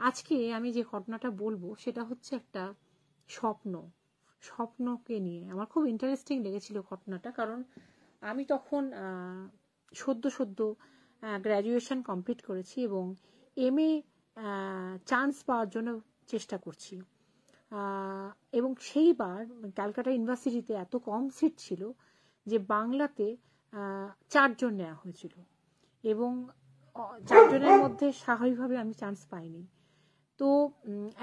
আজকে আমি যে ঘটনাটা বলবো সেটা হচ্ছে একটা স্বপ্নকে নিয়ে। আমার খুব ইন্টারেস্টিং লেগেছিল ঘটনাটা, কারণ আমি তখন সদ্য গ্র্যাজুয়েশন কমপ্লিট করেছি এবং MA চান্স পাওয়ার জন্য চেষ্টা করছি। এবং সেইবার ক্যালকাটা ইউনিভার্সিটিতে এত কম সিট ছিল যে বাংলাতে 4 জন নেওয়া হয়েছিল, এবং 4 জনের মধ্যে স্বাভাবিকভাবে আমি চান্স পাইনি। তো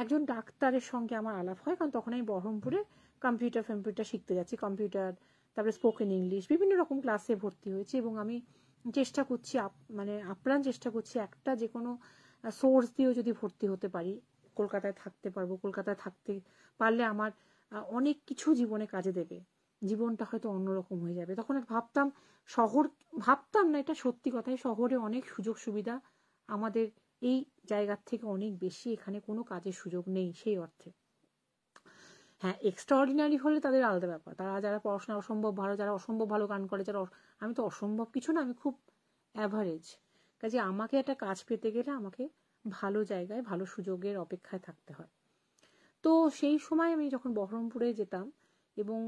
একজন ডাক্তারের সঙ্গে আমার আলাপ হয়, কারণ তখন আমি বহরমপুরে কম্পিউটার শিখতে যাচ্ছি, কম্পিউটার, তারপরে স্পোকেন ইংলিশ, বিভিন্ন রকম ক্লাসে ভর্তি হয়েছি। এবং আমি চেষ্টা করছি, আপ্রাণ চেষ্টা করছি একটা যে কোনো সোর্স দিয়েও যদি ভর্তি হতে পারি কলকাতায় থাকতে পারবো। কলকাতায় থাকতে পারলে আমার অনেক কিছু জীবনে কাজে দেবে, জীবনটা হয়তো অন্যরকম হয়ে যাবে। তখন ভাবতাম না, এটা সত্যি কথাই, শহরে অনেক সুযোগ সুবিধা আমাদের এই জায়গার থেকে অনেক বেশি, এখানে কোনো কাজের সুযোগ নেই সেই অর্থে। হ্যাঁ, এক্সট্রাঅর্ডিনারি হলে তাদের আলাদা ব্যাপার, যারা পড়াশোনা অসম্ভব ভালো, যারা অসম্ভব ভালো গান করে, আমি তো অসম্ভব কিছু না, আমি খুব অ্যাভারেজ। কাজে আমাকে একটা কাজ পেতে গেলে আমাকে ভালো জায়গায় ভালো সুযোগের অপেক্ষায় থাকতে হয়। তো সেই সময় আমি যখন বহরমপুরে যেতাম, এবং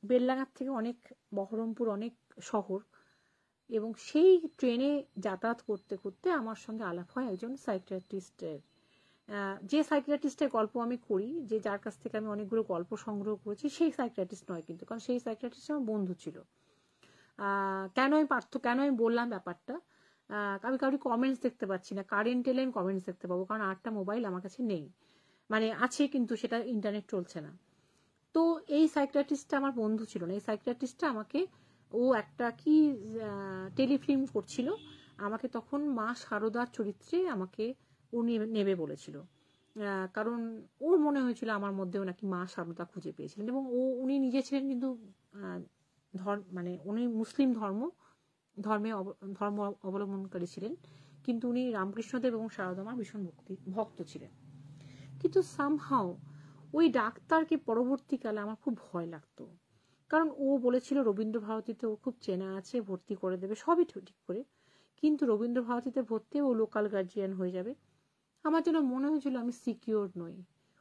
বেলডাঙার থেকে বহরমপুর অনেক শহর, এবং সেই ট্রেনে যাতায়াত করতে করতে আমার সঙ্গে আলাপ হয় একজন সাইকিয়াট্রিস্টের। যে সাইকিয়াট্রিস্টের গল্প আমি করি, যার কাছ থেকে আমি অনেকগুলো গল্প সংগ্রহ করেছি, সেই সাইকিয়াট্রিস্ট নয় কিন্তু, কারণ সেই সাইকিয়াট্রিস্ট আমার বন্ধু ছিল। কেন আমি বললাম ব্যাপারটা, আমি কারোর কমেন্টস দেখতে পাচ্ছি না, কারেন্ট এলে আমি কমেন্টস দেখতে পাবো, কারণ 8টা মোবাইল আমার কাছে নেই, মানে আছে কিন্তু সেটা ইন্টারনেট চলছে না। তো এই সাইকিয়াট্রিস্টটা আমার বন্ধু ছিল না। এই সাইকিয়াট্রিস্টটা আমাকে, ও একটা কি টেলিফিল্ম করছিল, আমাকে তখন মা শারদার চরিত্রে আমাকে উনি নেবে বলেছিল, কারণ ওর মনে হয়েছিল আমার মধ্যেও নাকি মা শারদা খুঁজে পেয়েছিলেন। এবং উনি নিজে ছিলেন কিন্তু মানে উনি মুসলিম ধর্ম অবলম্বনকারী ছিলেন, কিন্তু উনি রামকৃষ্ণদেব এবং শারদামার ভীষণ ভক্ত ছিলেন। কিন্তু সামহাও ওই ডাক্তারকে পরবর্তীকালে আমার খুব ভয় লাগতো, কারণ ও বলেছিল রবীন্দ্র ভারতীতে ও খুব চেনা আছে, ভর্তি করে দেবে, সবই ঠিক করে, কিন্তু রবীন্দ্র ভারতীতে ভর্তি ও লোকাল গার্জিয়ান হয়ে যাবে। আমার যেন মনে হয়েছিল আমি সিকিউর নই,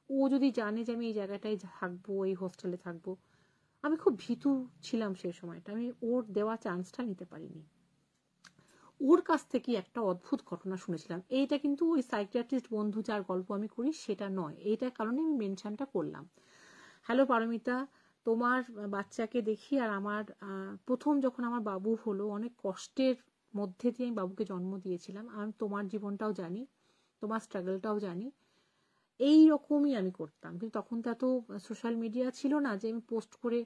ও যদি জানে যে আমি এই জায়গাটায় থাকবো, এই হোস্টেলে থাকবো। আমি খুব ভীতু ছিলাম সেই সময়টা, আমি ওর দেওয়া চান্সটা নিতে পারিনি। ওর কাছ থেকে একটা অদ্ভুত ঘটনা শুনেছিলাম। এইটা কিন্তু ওই সাইকিয়াট্রিস্ট বন্ধু যার গল্প আমি করি সেটা নয়, এইটার কারণে আমি মেনশনটা করলাম। হ্যালো পারমিতা, তোমার বাচ্চাকে দেখি, আর আমার প্রথম যখন আমার বাবু হলো, অনেক কষ্টের মধ্যে দিয়ে আমি বাবুকে জন্ম দিয়েছিলাম। আমি তোমার জীবনটাও জানি, তোমার স্ট্রাগলটাও জানি। এই রকমই আমি করতাম, কিন্তু তখন তো এত সোশ্যাল মিডিয়া ছিল না যে আমি পোস্ট করে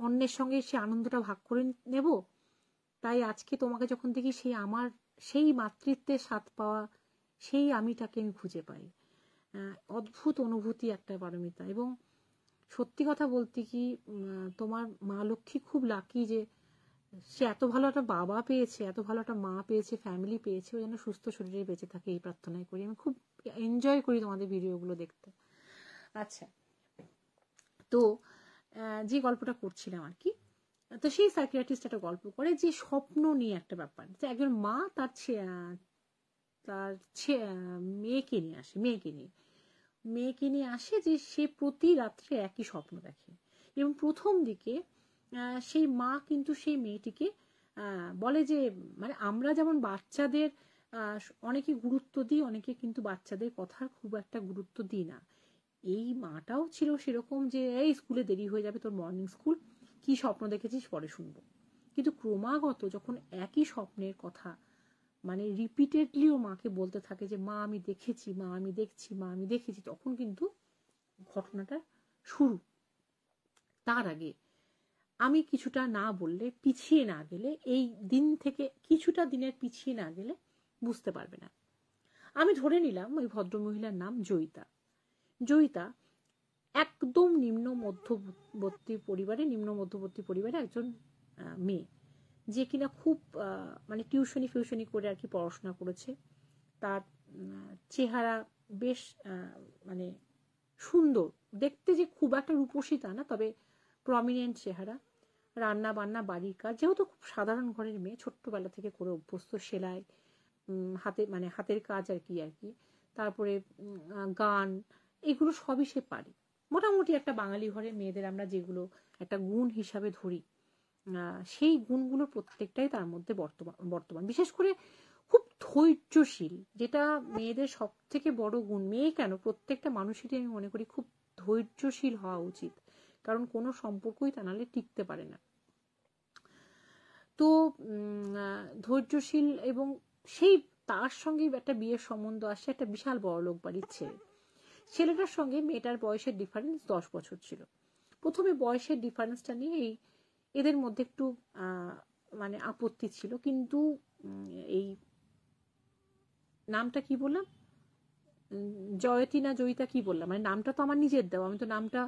অন্যের সঙ্গে সে আনন্দটা ভাগ করে নেব। তাই আজকে তোমাকে যখন দেখি সেই মাতৃত্বের স্বাদ পাওয়া সেই আমিটাকে আমি খুঁজে পাই। অদ্ভুত অনুভূতি একটা পারমিতা। এবং সত্যি কথা বলতে কি, তোমার মা লক্ষ্মী খুব লাকি যে সে এত ভালো একটা বাবা পেয়েছে, এত ভালো একটা মা পেয়েছে, ফ্যামিলি পেয়েছে, ও যেন সুস্থ শরীরে বেঁচে থাকে, এই প্রার্থনাই করি। আমি খুব এনজয় করি তোমাদের ভিডিওগুলো দেখতে। আচ্ছা, তো যে গল্পটা করছিলাম আর কি, তো সেই সাইকিয়াট্রিস্ট একটা গল্প করে যে স্বপ্ন নিয়ে একটা ব্যাপার, যে একজন মা তার মেয়েকে নিয়ে আসে যে সে প্রতি রাত্রে একই স্বপ্ন দেখে। এবং প্রথম দিকে সেই মা কিন্তু সেই মেয়েটিকে বলে যে, মানে আমরা যেমন বাচ্চাদের অনেকে গুরুত্ব দিই, অনেকে কিন্তু বাচ্চাদের কথার খুব একটা গুরুত্ব দিই না। এই মাটাও ছিল সেরকম, যে এই স্কুলে দেরি হয়ে যাবে, তোর মর্নিং স্কুল, কি স্বপ্ন দেখেছিস পরে শুনবো। কিন্তু ক্রমাগত যখন একই স্বপ্নের কথা মানে রিপিটেডলি ও মাকে বলতে থাকে যে মা আমি দেখেছি, মা আমি দেখছি, মা আমি দেখেছি, তখন কিন্তু ঘটনাটা শুরু। তার আগে আমি কিছুটা না বললে, পিছিয়ে না গেলে, এই দিন থেকে কিছুটা দিনের পিছিয়ে না গেলে বুঝতে পারবে না। আমি ধরে নিলাম ওই ভদ্রমহিলার নাম জয়িতা একদম নিম্ন মধ্যবর্তী পরিবারে একজন মেয়ে, যে কিনা খুব মানে টিউশনি করে আর কি পড়াশোনা করেছে। তার চেহারা বেশ মানে সুন্দর দেখতে, যে খুব একটা রূপসী তা না, তবে প্রমিনেন্ট চেহারা, রান্না বান্না বাড়ির কাজ, যেহেতু খুব সাধারণ ঘরের মেয়ে, ছোট্টবেলা থেকে করে অভ্যস্ত, সেলাই হাতের কাজ আর কি। তারপরে গান, এগুলো সবই সে পারে। মোটামুটি একটা বাঙালি ঘরে মেয়েদের আমরা যেগুলো একটা গুণ হিসাবে ধরি, সেই গুণগুলো প্রত্যেকটাই তার মধ্যে বর্তমান। বিশেষ করে খুব ধৈর্যশীল, যেটা মেয়েদের সব থেকে বড় গুণ। মেয়ে কেন, প্রত্যেকটা মানুষেরই আমি মনে করি খুব ধৈর্যশীল হওয়া উচিত, কারণ কোনো সম্পর্কই তা নাহলে টিকতে পারে না। তো ধৈর্যশীল, এবং সেই তার সঙ্গে একটা বিয়ের সম্বন্ধ আসছে একটা বিশাল বড়লোক বাড়ির ছেলে। ছেলেটার সঙ্গে মেয়েটার বয়সের ডিফারেন্স 10 বছর ছিল। প্রথমে বয়সের ডিফারেন্সটা নিয়ে এদের মধ্যে একটু মানে আপত্তি ছিল, কিন্তু এই নামটা কি বললাম, জয়তী না জয়িতা কি বললাম, মানে নামটা তো আমার নিজের দেওয়া, আমি তো নামটা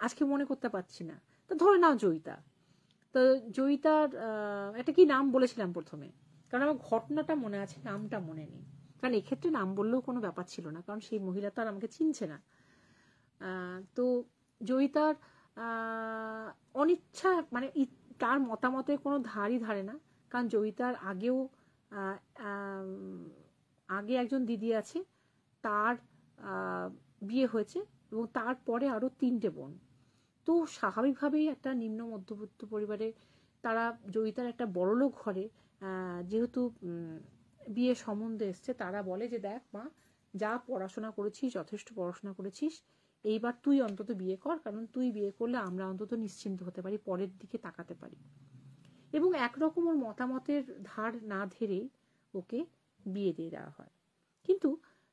আজকে মনে করতে পারছি না, তো ধরে নাও জয়িতা। তো জয়িতার একটা কি নাম বলেছিলাম প্রথমে, কারণ আমার ঘটনাটা মনে আছে, নামটা মনে নেই। কারণ এক্ষেত্রে নাম বললেও কোনো ব্যাপার ছিল না, কারণ সেই মহিলা তো আর আমাকে চিনছে না। তো জয়িতার অনিচ্ছা, মানে তার মতামতের কোনো ধারই ধারে না, কারণ জয়িতার আগে একজন দিদি আছে, তার বিয়ে হয়েছে, এবং তারপরে আরো 3টে বোন। তো স্বাভাবিকভাবেই একটা নিম্ন মধ্যবিত্ত পরিবারে তারা, জয়িতার একটা বড়লোক ঘরে যেহেতু বিয়ে সম্বন্ধে এসছে, তারা বলে যে দেখ মা, যা পড়াশোনা করেছিস, যথেষ্ট পড়াশোনা করেছিস, এইবার তুই অন্তত বিয়ে কর, কারণ তুই বিয়ে করলে আমরা অন্তত নিশ্চিন্ত হতে পারি, পরের দিকে তাকাতে পারি। এবং একরকম ওর মতামতের ধার না ধরেই ওকে বিয়ে দিয়ে দেওয়া হয়। কিন্তু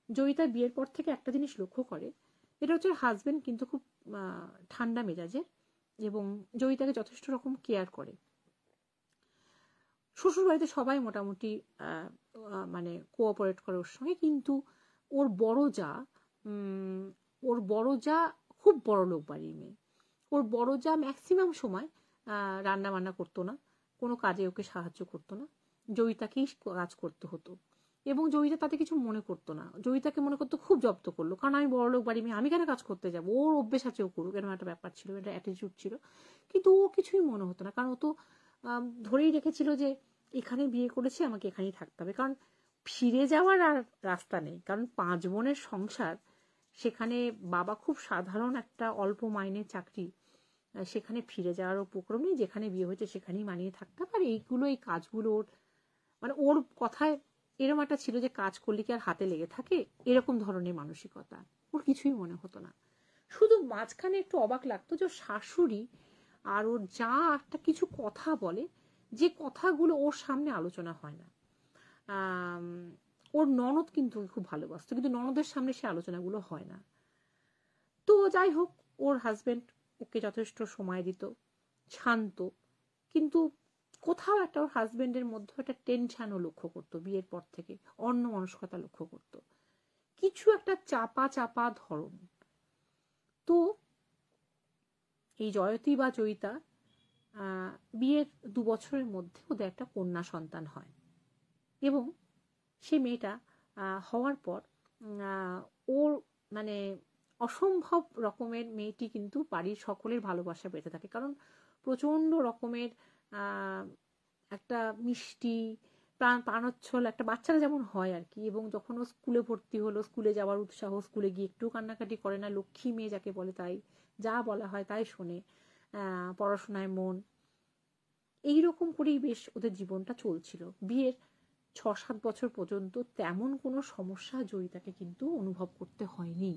জয়িতা বিয়ের পর থেকে একটা জিনিস লক্ষ্য করে, এটা হচ্ছে হাজবেন্ড কিন্তু খুব ঠান্ডা মেজাজের, এবং জয়িতাকে যথেষ্ট রকম কেয়ার করে। শ্বশুর বাড়িতে সবাই মোটামুটি মানে কোঅপারেট করে ওর সঙ্গে, কিন্তু ওর বড় যা খুব বড় লোক বাড়ির মেয়ে। ওর বড় যা ম্যাক্সিমাম সময় রান্না বান্না করতো না, কোনো কাজে ওকে সাহায্য করতো না, জয়িতাকেই কাজ করতে হতো। এবং জয়িতা তাতে কিছু মনে করতো না, জয়িতাকে মনে করতো খুব জব্দ করলো, কারণ আমি বড়লোক বাড়ি মেয়ে, আমি কেন কাজ করতে যাবো, ওর অভ্যেস আছে ও করুক, এরকম একটা ব্যাপার ছিল, একটা অ্যাটিটিউড ছিল। কিন্তু ও কিছুই মনে হতো না, কারণ ও তো ধরেই রেখেছিল যে এখানে বিয়ে করেছি, আমাকে এখানেই থাকতে হবে, কারণ ফিরে যাওয়ার আর রাস্তা নেই, কারণ 5 বোনের সংসার, সেখানে বাবা খুব সাধারণ একটা অল্প মাইনের চাকরি, সেখানে ফিরে যাওয়ার উপক্রম নেই, যেখানে বিয়ে হয়েছে সেখানেই মানিয়ে থাকতে পারে। এই কাজগুলো ওর, মানে ওর কথায় এরকম একটা ছিল যে কাজ করলে কি আর হাতে লেগে থাকে, এরকম ধরনের মানসিকতা। ওর কিছুই মনে হতো না। শুধু মাঝখানে একটু অবাক লাগতো যে শাশুড়ি আর ওর যা একটা কিছু কথা বলে, যে কথাগুলো ওর সামনে আলোচনা হয় না। ওর ননদ কিন্তু খুব ভালোবাসতো, কিন্তু ননদের সামনে সে আলোচনাগুলো হয় না। তো যাই হোক, ওর হাজবেন্ড ওকে যথেষ্ট সময় দিত, শান্ত, কিন্তু কোথাও একটা ওর হাজবেন্ডের মধ্যে একটা টেনশনও লক্ষ্য করতো, বিয়ের পর থেকে অন্যমনস্কতা লক্ষ্য করতো, কিছু একটা চাপা ধরন। তো এই জয়তী বা জয়িতা বিয়ের 2 বছরের মধ্যে ওদের একটা কন্যা সন্তান হয়, এবং সে মেয়েটা হওয়ার পর ওর মানে অসম্ভব রকমের, মেয়েটি কিন্তু বাড়ির সকলের ভালোবাসা পেতে থাকে, কারণ প্রচন্ড রকমের একটা মিষ্টি প্রাণোচ্ছল একটা বাচ্চারা যেমন হয় আর কি। এবং যখন ও স্কুলে ভর্তি হলো, স্কুলে যাওয়ার উৎসাহ, স্কুলে গিয়ে একটু কান্নাকাটি করে না, লক্ষ্মী মেয়ে যাকে বলে, তাই যা বলা হয় তাই শোনে, পড়াশোনায় মন, এইরকম করেই বেশ ওদের জীবনটা চলছিল। বিয়ের 6-7 বছর পর্যন্ত তেমন কোনো সমস্যা জয়িতাকে কিন্তু অনুভব করতে হয়নি।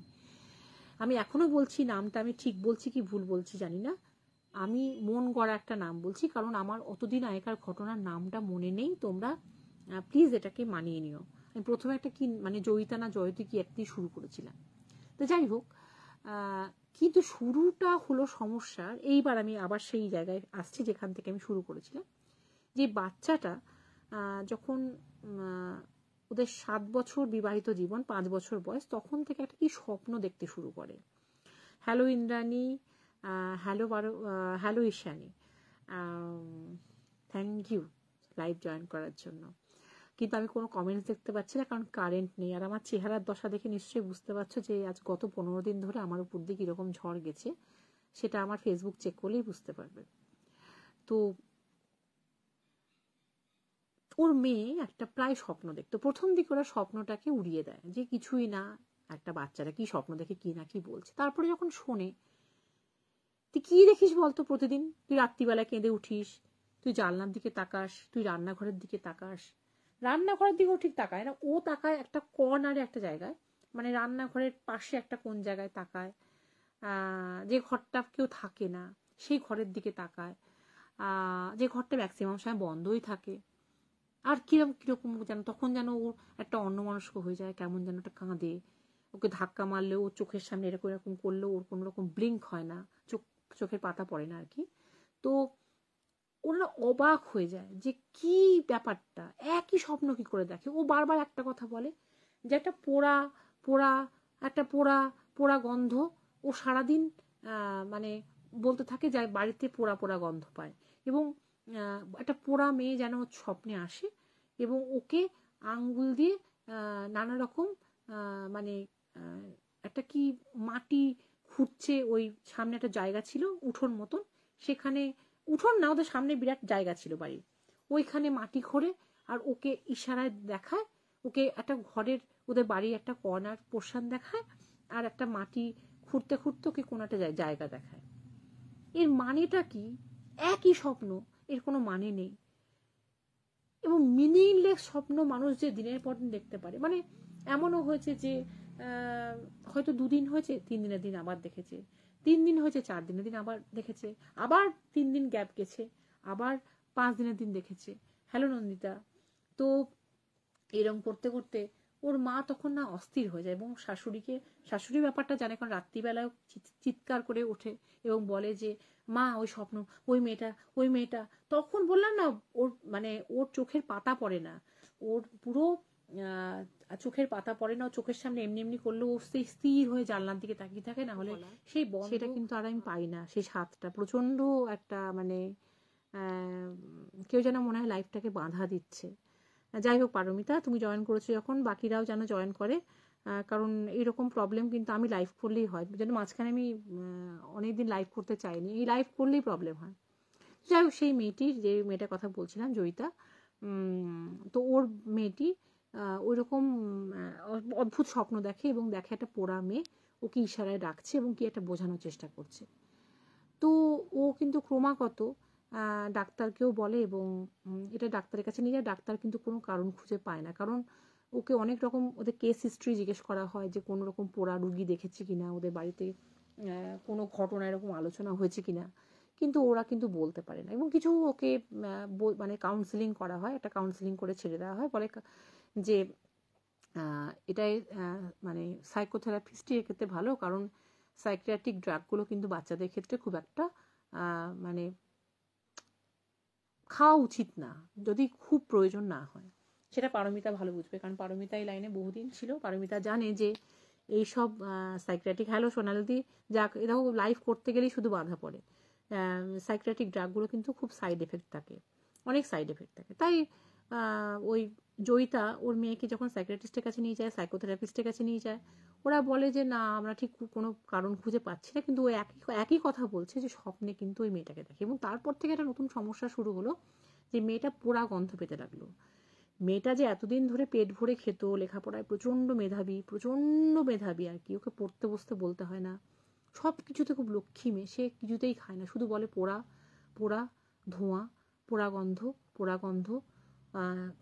আমি এখনো বলছি, নামটা আমি ঠিক বলছি কি ভুল বলছি জানি না, আমি মন গড়া একটা নাম বলছি, কারণ আমার অতদিন আগেকার ঘটনার নামটা মনে নেই, তোমরা প্লিজ এটাকে মানিয়ে নিও। আমি প্রথমে একটা কি মানে জয়িতা না জয়তী কি একটি শুরু করেছিলাম। তো যাই হোক, কিন্তু শুরুটা হলো সমস্যার। এইবার আমি আবার সেই জায়গায় আসছি যেখান থেকে আমি শুরু করেছিলাম, যে বাচ্চাটা যখন ওদের 7 বছর বিবাহিত জীবন, 5 বছর বয়স, তখন থেকে একটা কি স্বপ্ন দেখতে শুরু করে। Hello Indrani, hello Ishani, thank you live join করার জন্য। কিন্তু আমি কোনো কমেন্টস দেখতে পাচ্ছি না, কারণ কারেন্ট নেই। আর আমার চেহারার দশা দেখে নিশ্চয়ই বুঝতে পারছো যে আজ গত 15 দিন ধরে আমার উপর দিয়ে কিরকম ঝড় গেছে, সেটা আমার ফেসবুক চেক করলেই বুঝতে পারবে। তো ওর মেয়ে একটা প্রায় স্বপ্ন দেখতো। প্রথম দিকে ওরা স্বপ্নটাকে উড়িয়ে দেয় যে কিছুই না, একটা বাচ্চারা কি স্বপ্ন দেখে কি না কি বলছে। তারপরে যখন শোনে, তুই কি দেখিস বলতো প্রতিদিন? তুই রাত্রিবেলা কেঁদে উঠিস, তুই জানলার দিকে তাকাস, তুই রান্নাঘরের দিকে তাকাস। রান্নাঘরের দিকেও ঠিক তাকায় না, ও তাকায় একটা কর্নারে একটা জায়গায়, মানে রান্নাঘরের পাশে একটা কোন জায়গায় তাকায়, যে ঘরটা কেউ থাকে না সেই ঘরের দিকে তাকায়, যে ঘরটা ম্যাক্সিমাম সময় বন্ধই থাকে। আর কিরকম যেন তখন যেন ও একটা অন্যমনস্ক হয়ে যায়, কেমন যেন একটা কাঁদে। ওকে ধাক্কা মারলেও চোখের সামনে এরকম এরকম করলেও ওর কোনো রকম ব্লিঙ্ক হয় না, চোখের পাতা পড়ে না আর কি। তো ওরা অবাক হয়ে যায় যে কি ব্যাপারটা, একই স্বপ্ন কি করে দেখে। ও বারবার একটা কথা বলে যে একটা পোড়া পোড়া একটা পোড়া পোড়া গন্ধ। ও সারাদিন মানে বলতে থাকে যে বাড়িতে পোড়া পোড়া গন্ধ পায়, এবং একটা পোড়া মেয়ে যেন ওর স্বপ্নে আসে এবং ওকে আঙ্গুল দিয়ে নানা রকম মানে একটা কি মাটি খুঁড়ছে। ওই সামনে একটা জায়গা ছিল উঠোন মতন, সেখানে উঠোন না, ওদের সামনে বিরাট জায়গা ছিল বাড়ির, ওইখানে মাটি খোঁড়ে আর ওকে ইশারায় দেখায়। ওকে একটা ঘরের, ওদের বাড়ির একটা কর্নার পোর্শন দেখায় আর একটা মাটি খুঁড়তে খুঁড়তে ওকে কোনো একটা জায়গা দেখায়। এর মানেটা কি? একই স্বপ্ন, এর কোনো মানে নেই। এবং মিনিংলেস স্বপ্ন মানুষ যে দিনের পর দিন দেখতে পারে, মানে এমনও হয়েছে যে হয়তো 2 দিন হয়েছে, 3 দিনের দিন আবার দেখেছে, 3 দিন হয়েছে 4 দিনের দিন আবার দেখেছে, আবার 3 দিন গ্যাপ গেছে, আবার 5 দিনের দিন দেখেছে। হ্যালো নন্দিতা। তো এরকম করতে করতে ওর মা তখন না অস্থির হয়ে যায় এবং শাশুড়ি ব্যাপারটা জানে, কারণ রাত্রিবেলায় চিৎকার করে ওঠে এবং বলে যে মা ওই স্বপ্ন, ওই মেয়েটা। তখন বললাম না, ওর মানে ওর চোখের পাতা পড়ে না, ওর পুরো চোখের পাতা পড়ে না, চোখের সামনে এমনি এমনি করলে ও সেই স্থির হয়ে জানলার দিকে তাকিয়ে থাকে, না হলে সেই সেটা কিন্তু আর আমি পাই না। সেই স্বাদটা প্রচন্ড একটা মানে কেউ যেন মনে হয় লাইফটাকে বাঁধা দিচ্ছে। যাই হোক পারমিতা, তুমি জয়েন করেছো যখন, বাকিরাও যেন জয়েন করে, কারণ এইরকম প্রবলেম কিন্তু আমি লাইভ করলেই হয়, যেন মাঝখানে আমি অনেকদিন লাইভ করতে চাইনি, এই লাইভ করলেই প্রবলেম হয়। যাই হোক, সেই মেয়েটির, যে মেয়েটার কথা বলছিলাম জয়িতা, তো ওর মেয়েটি ওই রকম অদ্ভুত স্বপ্ন দেখে এবং দেখে একটা পোড়া মেয়ে ওকে ইশারায় ডাকছে এবং কি একটা বোঝানোর চেষ্টা করছে। তো ও কিন্তু ক্রমাগত ডাক্তারকেও বলে এবং এটা ডাক্তারের কাছে নিয়ে যায়। ডাক্তার কিন্তু কোনো কারণ খুঁজে পায় না, কারণ ওকে অনেক রকম ওদের কেস হিস্ট্রি জিজ্ঞেস করা হয় যে কোনো রকম পোড়া রুগী দেখেছে কিনা, ওদের বাড়িতে কোনো ঘটনা এরকম আলোচনা হয়েছে কিনা, কিন্তু ওরা কিন্তু বলতে পারে না। এবং কিছু ওকে মানে কাউন্সেলিং করা হয়, একটা কাউন্সেলিং করে ছেড়ে দেওয়া হয়, বলে যে এটাই মানে সাইকোথেরাপিস্টই এক্ষেত্রে ভালো, কারণ সাইকিয়াট্রিক ড্রাগগুলো কিন্তু বাচ্চাদের ক্ষেত্রে খুব একটা মানে খাওয়া উচিত না, যদি খুব প্রয়োজন না হয়। সেটা পারমিতা ভালো বুঝবে, কারণ পারমিতা এই লাইনে বহুদিন ছিল। পারমিতা জানে যে এইসব সাইকিয়াট্রিক, হ্যালো সোনালদি, যা এরকম লাইভ করতে গেলেই শুধু বাধা পড়ে। সাইকিয়াট্রিক ড্রাগগুলো কিন্তু খুব সাইড এফেক্ট থাকে, অনেক সাইড এফেক্ট থাকে। তাই ওই জয়িতা ওর মেয়েকে যখন সাইকিয়াট্রিস্টের কাছে নিয়ে যায়, সাইকোথেরাপিস্টের কাছে নিয়ে যায়, ওরা বলে যে না, আমরা ঠিক কোনো কারণ খুঁজে পাচ্ছি না, কিন্তু ওই একই কথা বলছে যে স্বপ্নে কিন্তু ওই মেয়েটাকে দেখে। এবং তারপর থেকে একটা নতুন সমস্যা শুরু হলো, যে মেয়েটা পোড়া গন্ধ পেতে লাগলো। মেয়েটা যে এতদিন ধরে পেট ভরে খেত, লেখাপড়ায় প্রচণ্ড মেধাবী আর কি, ওকে পড়তে বসতে বলতে হয় না, সব কিছুতে খুব লক্ষ্মী মেয়ে, সে কিছুতেই খায় না, শুধু বলে পোড়া পোড়া, ধোঁয়া, পোড়া গন্ধ।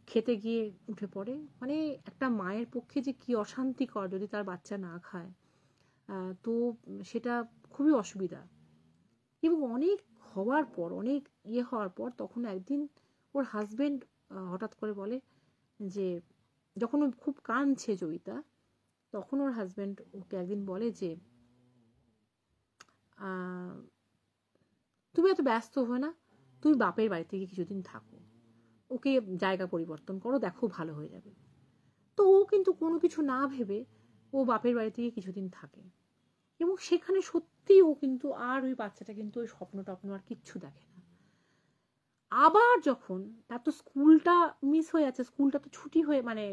খেতে গিয়ে উঠে পড়ে। মানে একটা মায়ের পক্ষে যে কি অশান্তিকর যদি তার বাচ্চা না খায়, তো সেটা খুবই অসুবিধা। এবং অনেক হওয়ার পর তখন একদিন ওর হাজবেন্ড হঠাৎ করে বলে যে, যখন ও খুব কাঁদছে জয়িতা, তখন ওর হাজবেন্ড ওকে একদিন বলে যে তুমি এত ব্যস্ত হয়ে না, তুমি বাপের বাড়ি থেকে কিছুদিন থাকো, ওকে জায়গা পরিবর্তন করো, দেখো ভালো হয়ে যাবে। তো ও কিন্তু কোনো কিছু না ভেবে ও বাপের বাড়ি থেকে কিছুদিন থাকে এবং সেখানে সত্যি ও কিন্তু আর ওই বাচ্চাটা কিন্তু ওই স্বপ্ন টপ্ন আর কিচ্ছু দেখে না। আবার যখন তার তো স্কুলটা মিস হয়ে যাচ্ছে, স্কুলটা তো ছুটি হয়ে মানে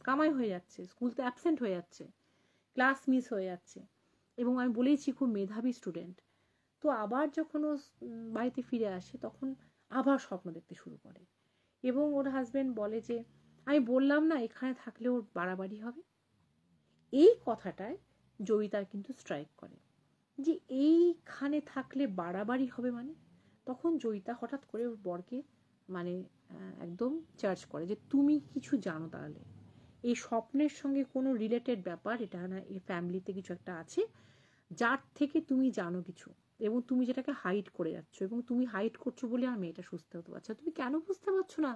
কামাই হয়ে যাচ্ছে, স্কুল তো অ্যাবসেন্ট হয়ে যাচ্ছে, ক্লাস মিস হয়ে যাচ্ছে, এবং আমি বলেইছি খুব মেধাবী স্টুডেন্ট। তো আবার যখন ও বাড়িতে ফিরে আসে, তখন আবার স্বপ্ন দেখতে শুরু করে এবং ওর হাজবেন্ড বলে যে আমি বললাম না এখানে থাকলে ওর বাড়াবাড়ি হবে। এই কথাটায় জয়িতার কিন্তু স্ট্রাইক করে যে এইখানে থাকলে বাড়াবাড়ি হবে মানে। তখন জয়িতা হঠাৎ করে ওর বরকে মানে একদম চার্জ করে যে তুমি কিছু জানো তাহলে, এই স্বপ্নের সঙ্গে কোনো রিলেটেড ব্যাপার এটা না, এই ফ্যামিলিতে কিছু একটা আছে যার থেকে তুমি জানো কিছু, এবং তুমি যেটাকে হাইড করে যাচ্ছ, এবং তুমি হাইড করছো বলে আমার মেয়েটা সুস্থ হতে পারছে। তুমি কেন বুঝতে পারছো না?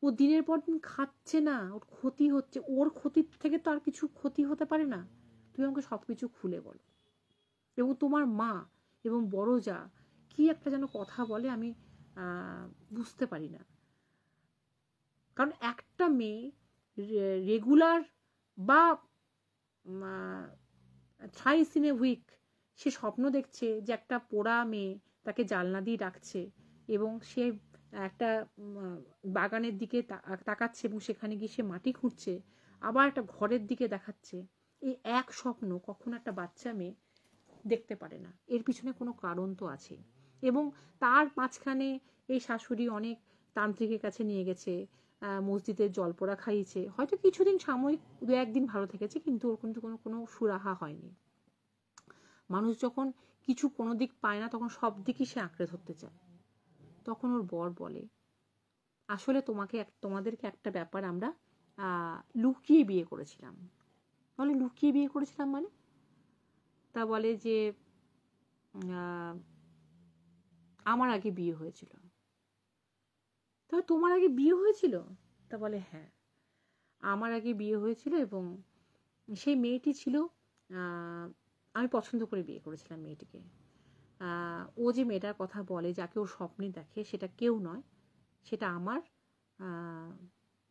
ও দিনের পর দিন খাচ্ছে না, ওর ক্ষতি হচ্ছে, ওর ক্ষতির থেকে তো আর কিছু ক্ষতি হতে পারে না। তুমি আমাকে সব কিছু খুলে বলো। এবং তোমার মা এবং বড় যা কি একটা যেন কথা বলে, আমি বুঝতে পারি না। কারণ একটা মেয়ে রেগুলার বা থ্রাইস ইন এ উইক সে স্বপ্ন দেখছে যে একটা পোড়া মেয়ে তাকে জানলা দিয়ে ডাকছে, এবং সে একটা বাগানের দিকে তাকাচ্ছে এবং সেখানে গিয়ে সে মাটি খুঁড়ছে, আবার একটা ঘরের দিকে দেখাচ্ছে। এই এক স্বপ্ন কখনো একটা বাচ্চা মেয়ে দেখতে পারে না। এর পিছনে কোনো কারণ তো আছে। এবং তার মাঝখানে এই শাশুড়ি অনেক তান্ত্রিকের কাছে নিয়ে গেছে, মসজিদের জলপোড়া খাইয়েছে, হয়তো কিছুদিন সাময়িক 2-1 দিন ভালো থেকেছে, কিন্তু ওর কিন্তু কোনো সুরাহা হয়নি। মানুষ যখন কিছু কোনো দিক পায় না তখন সব দিকই সে আঁকড়ে ধরতে চায়। তখন ওর বর বলে আসলে তোমাদেরকে একটা ব্যাপার আমরা লুকিয়ে বিয়ে করেছিলাম। বলে লুকিয়ে বিয়ে করেছিলাম মানে? তা বলে যে আমার আগে বিয়ে হয়েছিল। তবে তোমার আগে বিয়ে হয়েছিল? তা বলে হ্যাঁ, আমার আগে বিয়ে হয়েছিল, এবং সেই মেয়েটি ছিল, আমি পছন্দ করে বিয়ে করেছিলাম মেয়েটিকে। ও যে মেয়েটার কথা বলে, যাকে ও স্বপ্নে দেখে, সেটা কেউ নয়, সেটা আমার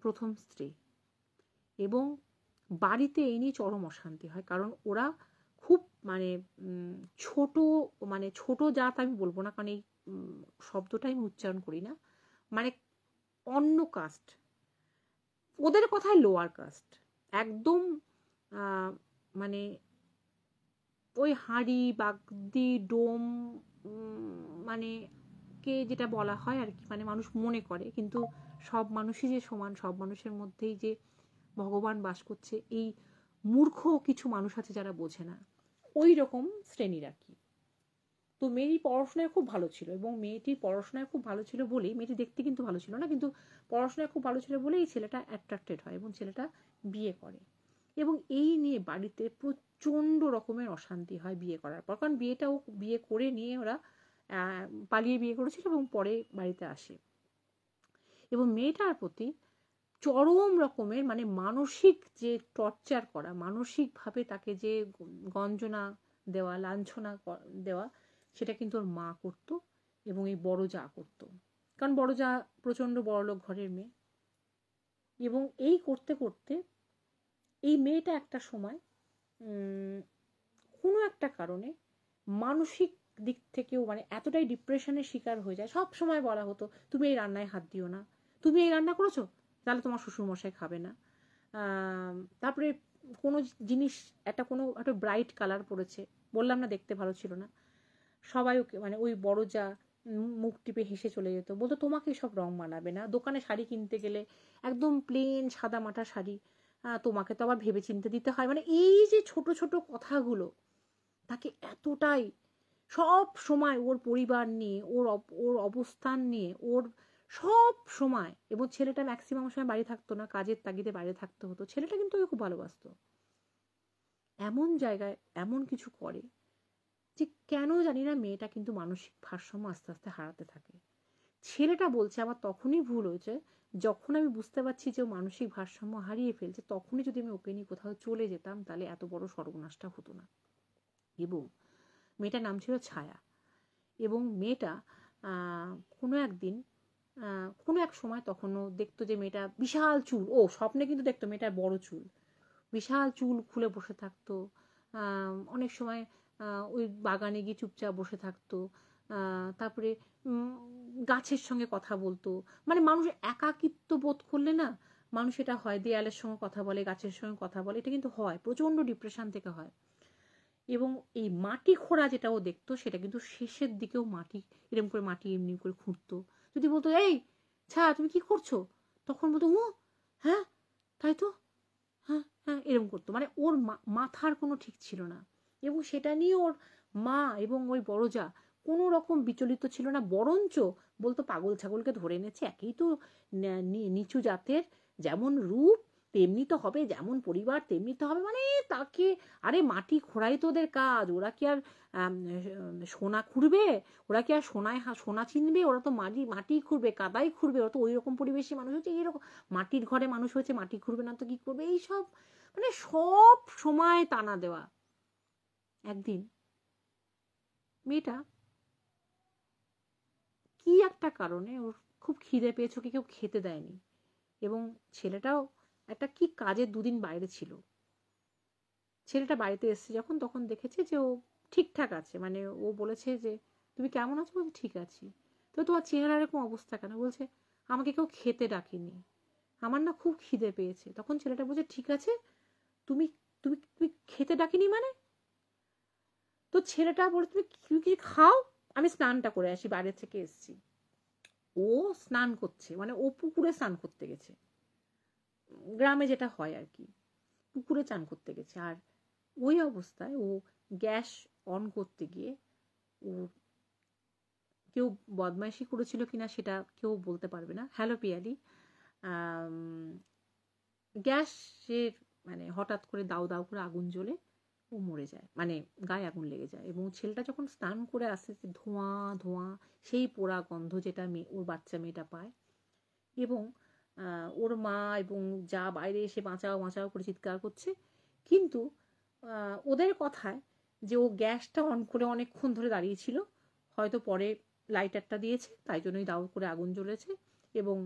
প্রথম স্ত্রী। এবং বাড়িতে এই নিয়ে চরম অশান্তি হয়, কারণ ওরা খুব ছোট জাত আমি বলবো না, কারণ এই শব্দটাই আমি উচ্চারণ করি না, মানে অন্য কাস্ট, ওদের কথায় লোয়ার কাস্ট একদম, মানে ওই হাঁড়ি বাগদি ডোম মানে কে যেটা বলা হয় আর কি, মানে মানুষ মনে করে, কিন্তু সব মানুষই যে সমান, সব মানুষের মধ্যেই যে ভগবান বাস করছে, এই মূর্খ কিছু মানুষ আছে যারা বোঝে না, ওই রকম শ্রেণীর আর কি। তো মেয়েটি পড়াশোনায় খুব ভালো ছিল, এবং মেয়েটির পড়াশোনায় খুব ভালো ছিল বলেই, মেয়েটি দেখতে কিন্তু ভালো ছিল না, কিন্তু পড়াশোনায় খুব ভালো ছিল বলেই ছেলেটা অ্যাট্রাক্টেড হয় এবং ছেলেটা বিয়ে করে। এবং এই নিয়ে বাড়িতে প্রচণ্ড রকমের অশান্তি হয় বিয়ে করার পর, কারণ বিয়েটাও বিয়ে করে নিয়ে ওরা পালিয়ে বিয়ে করেছিল এবং পরে বাড়িতে আসে। এবং মেয়েটার প্রতি চরম রকমের মানে মানসিক যে টর্চার করা, মানসিকভাবে তাকে যে গঞ্জনা দেওয়া, লাঞ্ছনা দেওয়া, সেটা কিন্তু ওর মা করতো এবং এই বড় যা করতো। কারণ বড় যা প্রচণ্ড বড়লোক ঘরের মেয়ে। এবং এই করতে করতে এই মেয়েটা একটা সময় কোনো একটা কারণে মানসিক দিক থেকেও মানে এতটাই ডিপ্রেশনের শিকার হয়ে যায়। সব সময় বলা হতো তুমি এই রান্নায় হাত দিও না, তুমি এই রান্না করেছো তাহলে তোমার শ্বশুরমশাই খাবে না। তারপরে কোনো জিনিস একটা ব্রাইট কালার পড়েছে, বললাম না দেখতে ভালো ছিল না, সবাই ওকে মানে ওই বড় যা মুখ টিপে হেসে চলে যেত, বলতো তোমাকে সব রং মানাবে না, দোকানে শাড়ি কিনতে গেলে একদম প্লেন সাদা মাটা শাড়ি, তোমাকে তো আবার ভেবে চিনতে দিতে হয়। মানে এই যে ছোট ছোট কথাগুলো তাকে এতটাই সব সময় ওর পরিবার নিয়ে, ওর অবস্থান নিয়ে, ওর সব সময়, এবং ছেলেটা ম্যাক্সিমাম সময় বাড়ি থাকতো না, কাজের তাগিদে বাইরে থাকতে হতো, ছেলেটা কিন্তু ওকে খুব ভালোবাসতো। এমন জায়গায় এমন কিছু করে যে কেন জানি না মেয়েটা কিন্তু মানসিক ভারসাম্য আস্তে আস্তে হারাতে থাকে। ছেলেটা বলছে আমার তখনই ভুল হয়েছে যখন আমি বুঝতে পারছি যে ও মানসিক ভারসাম্য হারিয়ে ফেলছে, তখনই যদি আমি ওকে নিয়ে কোথাও চলে যেতাম তাহলে এত বড় সর্বনাশটা হতো না। এবং মেয়েটার নাম ছিল ছায়া। এবং মেয়েটা কোনো একদিন কোনো এক সময় তখনও দেখতো যে মেয়েটা বিশাল চুল, ও স্বপ্নে কিন্তু দেখতো মেয়েটার বড় চুল, বিশাল চুল খুলে বসে থাকতো, অনেক সময় ওই বাগানে গিয়ে চুপচাপ বসে থাকতো, তারপরে গাছের সঙ্গে কথা বলতো। মানে মানুষ একাকিত্ব বোধ করলে না, মানুষ এটা হয় দেয়ালের সঙ্গে কথা বলে, গাছের সঙ্গে কথা বলে, এটা কিন্তু হয়, প্রচণ্ড ডিপ্রেশন থেকে হয়। এবং এই মাটি খোঁড়া যেটা ও দেখতো সেটা কিন্তু শেষের দিকেও মাটি এরকম করে মাটি এমনি করে খুঁড়তো। যদি বলতো এই ছায়া তুমি কি করছো? তখন বলতো ও হ্যাঁ তাই তো, হ্যাঁ হ্যাঁ এরকম করতো। মানে ওর মাথার কোনো ঠিক ছিল না, এবং সেটা নিয়ে ওর মা এবং ওই বড় যা কোনো রকম বিচলিত ছিল না, বরঞ্চ বলতো পাগল ছাগলকে ধরে এনেছে, একেই তো নিচু জাতের, যেমন রূপ তেমনি তো হবে, যেমন পরিবার তেমনি তো হবে, মানে তাকে, আরে মাটি খোঁড়াই তো ওদের কাজ, ওরা কি আর সোনা খুঁড়বে? ওরা কি আর সোনা চিনবে? ওরা তো মাটি খুঁড়বে, কাদাই খুঁড়বে, ওরা তো ওই রকম পরিবেশে মানুষ হচ্ছে, এইরকম মাটির ঘরে মানুষ হয়েছে, মাটি খুঁড়বে না তো কি করবে? এইসব মানে সব সময় টানা দেওয়া। একদিন মেয়েটা কি একটা কারণে ওর খুব খিদে পেয়েছে, ওকে কেউ খেতে দেয়নি, এবং ছেলেটাও একটা কি কাজে দুদিন বাইরে ছিল। ছেলেটা বাড়িতে এসছে যখন, তখন দেখেছে যে ও ঠিকঠাক আছে, মানে ও বলেছে যে তুমি কেমন আছো? বলছে ঠিক আছি। তো তোমার চেহারা এরকম অবস্থা কেন? বলছে আমাকে কেউ খেতে ডাকেনি, আমার না খুব খিদে পেয়েছে। তখন ছেলেটা বলছে ঠিক আছে, তুমি তুমি তুমি খেতে ডাকিনি মানে? তো ছেলেটা বলে তুমি তুমি কি খাও, আমি স্নানটা করে আসি, বাইরে থেকে এসছি। ও স্নান করছে, মানে ও পুকুরে স্নান করতে গেছে, গ্রামে যেটা হয় আর কি, পুকুরে চান করতে গেছে। আর ওই অবস্থায় ও গ্যাস অন করতে গিয়ে ও, কেউ বদমাইশি করেছিল কিনা সেটা কেউ বলতে পারবে না, হ্যালো পিয়ালি, গ্যাসের মানে হঠাৎ করে দাউ দাউ করে আগুন জ্বলে ও মরে যায়, মানে গায়ে আগুন লেগে যায়। এবং ছেলেটা যখন স্নান করে আসতে, ধোঁয়া ধোঁয়া সেই পোড়া গন্ধ যেটা ওর বাচ্চা মেয়েটা পায়, এবং ওর মা এবং যা বাইরে এসে বাঁচাও বাঁচাও করে চিৎকার করছে। কিন্তু ওদের কথায় যে ও গ্যাসটা অন করে অনেকক্ষণ ধরে দাঁড়িয়েছিল, হয়তো পরে লাইটারটা দিয়েছে তাই জন্যই দাউ করে আগুন জ্বলেছে, এবং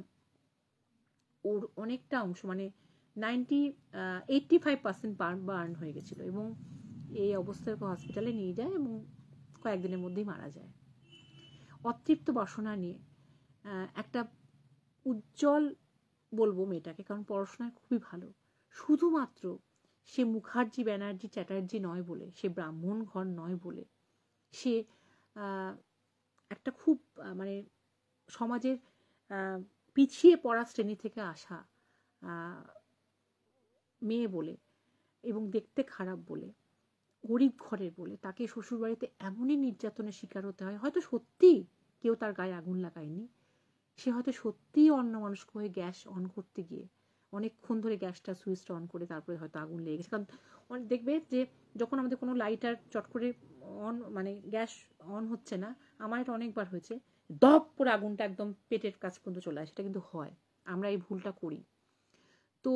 ওর অনেকটা অংশ মানে 85% বার্ন হয়ে গেছিল, এবং এই অবস্থায় ওকে হসপিটালে নিয়ে যায় এবং কয়েকদিনের মধ্যেই মারা যায়। অতৃপ্ত বাসনা নিয়ে একটা উজ্জ্বল বলবো মেয়েটাকে, কারণ পড়াশোনায় খুবই ভালো, শুধুমাত্র সে মুখার্জি ব্যানার্জি চ্যাটার্জি নয় বলে, সে ব্রাহ্মণ ঘর নয় বলে, সে একটা খুব মানে সমাজের পিছিয়ে পড়া শ্রেণী থেকে আসা মেয়ে বলে, এবং দেখতে খারাপ বলে, গরিব ঘরের বলে তাকে শ্বশুরবাড়িতে এমনই নির্যাতনের শিকার হতে হয়। হয়তো সত্যি কেউ তার গায়ে আগুন লাগায়নি, সে হয়তো সত্যিই অন্যমনস্ক হয়ে গ্যাস অন করতে গিয়ে অনেকক্ষণ ধরে গ্যাসটা সুইচটা অন করে তারপরে হয়তো আগুন লেগে গেছে। কারণ দেখবে যে যখন আমাদের কোনো লাইটার চট করে অন মানে গ্যাস অন হচ্ছে না, আমার এটা অনেকবার হয়েছে, দপ করে আগুনটা একদম পেটের কাছ পর্যন্ত চলে আসে, সেটা কিন্তু হয়, আমরা এই ভুলটা করি। তো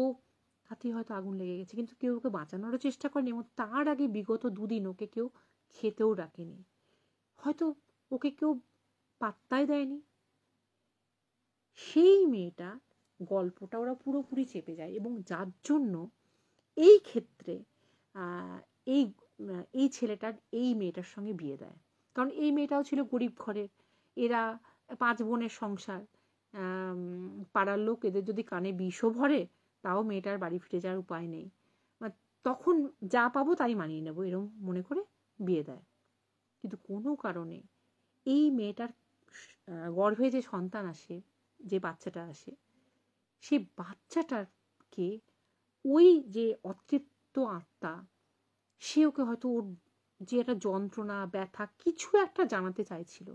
তাতেই হয়তো আগুন লেগে গেছে, কিন্তু কেউ ওকে বাঁচানোরও চেষ্টা করেনি, এবং তার আগে বিগত 2 দিন ওকে কেউ খেতেও ডাকেনি, হয়তো ওকে কেউ পাত্তাই দেয়নি। সেই মেয়েটা গল্পটা ওরা পুরোপুরি চেপে যায়, এবং যার জন্য এই ক্ষেত্রে এই এই ছেলেটার এই মেয়েটার সঙ্গে বিয়ে দেয়। কারণ এই মেয়েটাও ছিল গরিব ঘরের, এরা 5 বোনের সংসার, পাড়ার লোক এদের যদি কানে বিষও ভরে তাও মেয়েটার বাড়ি ফিরে যাওয়ার উপায় নেই, তখন যা পাবো তাই মানিয়ে নেবো এরকম মনে করে বিয়ে দেয়। কিন্তু কোনো কারণে এই মেয়েটার গর্ভে যে সন্তান আসে, যে বাচ্চাটা আসে, সেই বাচ্চাটাকে ওই যে অতৃপ্ত আত্মা, সে ওকে হয়তো ওর যে একটা যন্ত্রণা ব্যথা কিছু একটা জানাতে চাইছিল,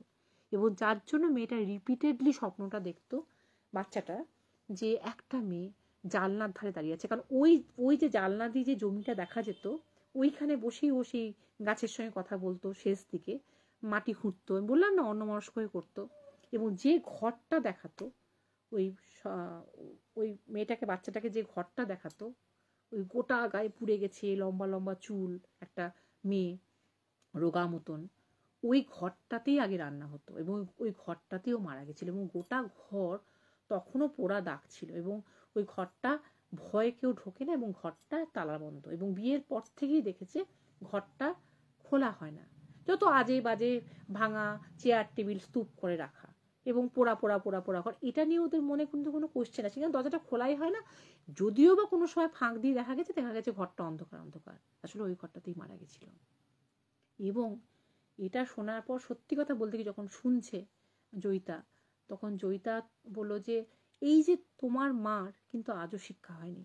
এবং যার জন্য মেয়েটা রিপিটেডলি স্বপ্নটা দেখতো বাচ্চাটা, যে একটা মেয়ে জানলার ধারে দাঁড়িয়ে আছে। কারণ ওই ওই যে জানলা দিয়ে যে জমিটা দেখা যেত, ওইখানে বসেই ও সেই গাছের সঙ্গে কথা বলতো, শেষ দিকে মাটি খুঁড়তো, বললাম না অন্যমনস্ক হয়ে করতো। এবং যে ঘরটা দেখাতো ওই ওই মেয়েটাকে, বাচ্চাটাকে যে ঘরটা দেখাতো, ওই গোটা গায়ে পুড়ে গেছে, লম্বা লম্বা চুল, একটা মেয়ে রোগা মতন, ওই ঘরটাতেই আগে রান্না হতো, এবং ওই ঘরটাতেও মারা গেছিল, এবং গোটা ঘর তখনও পোড়া দাগ ছিল, এবং ওই ঘরটা ভয়ে কেউ ঢোকে না, এবং ঘরটা তালা বন্ধ, এবং বিয়ের পর থেকেই দেখেছে ঘরটা খোলা হয় না, যত আজে বাজে ভাঙা চেয়ার টেবিল স্তূপ করে রাখা, এবং পোড়া পোড়া পোড়া পোড়া ঘর, এটা নিয়ে ওদের মনে কিন্তু কোনো কোশ্চেন আছে, কিন্তু দরজাটা খোলাই হয় না। যদিও বা কোনো সময় ফাঁক দিয়ে দেখা গেছে ঘরটা অন্ধকার অন্ধকার, আসলে ওই ঘরটাতেই মারা গেছিল। এবং এটা শোনার পর সত্যি কথা বলতে কি যখন শুনছে জয়িতা, তখন জয়িতা বলল যে এই যে তোমার মার কিন্তু আজও শিক্ষা হয়নি,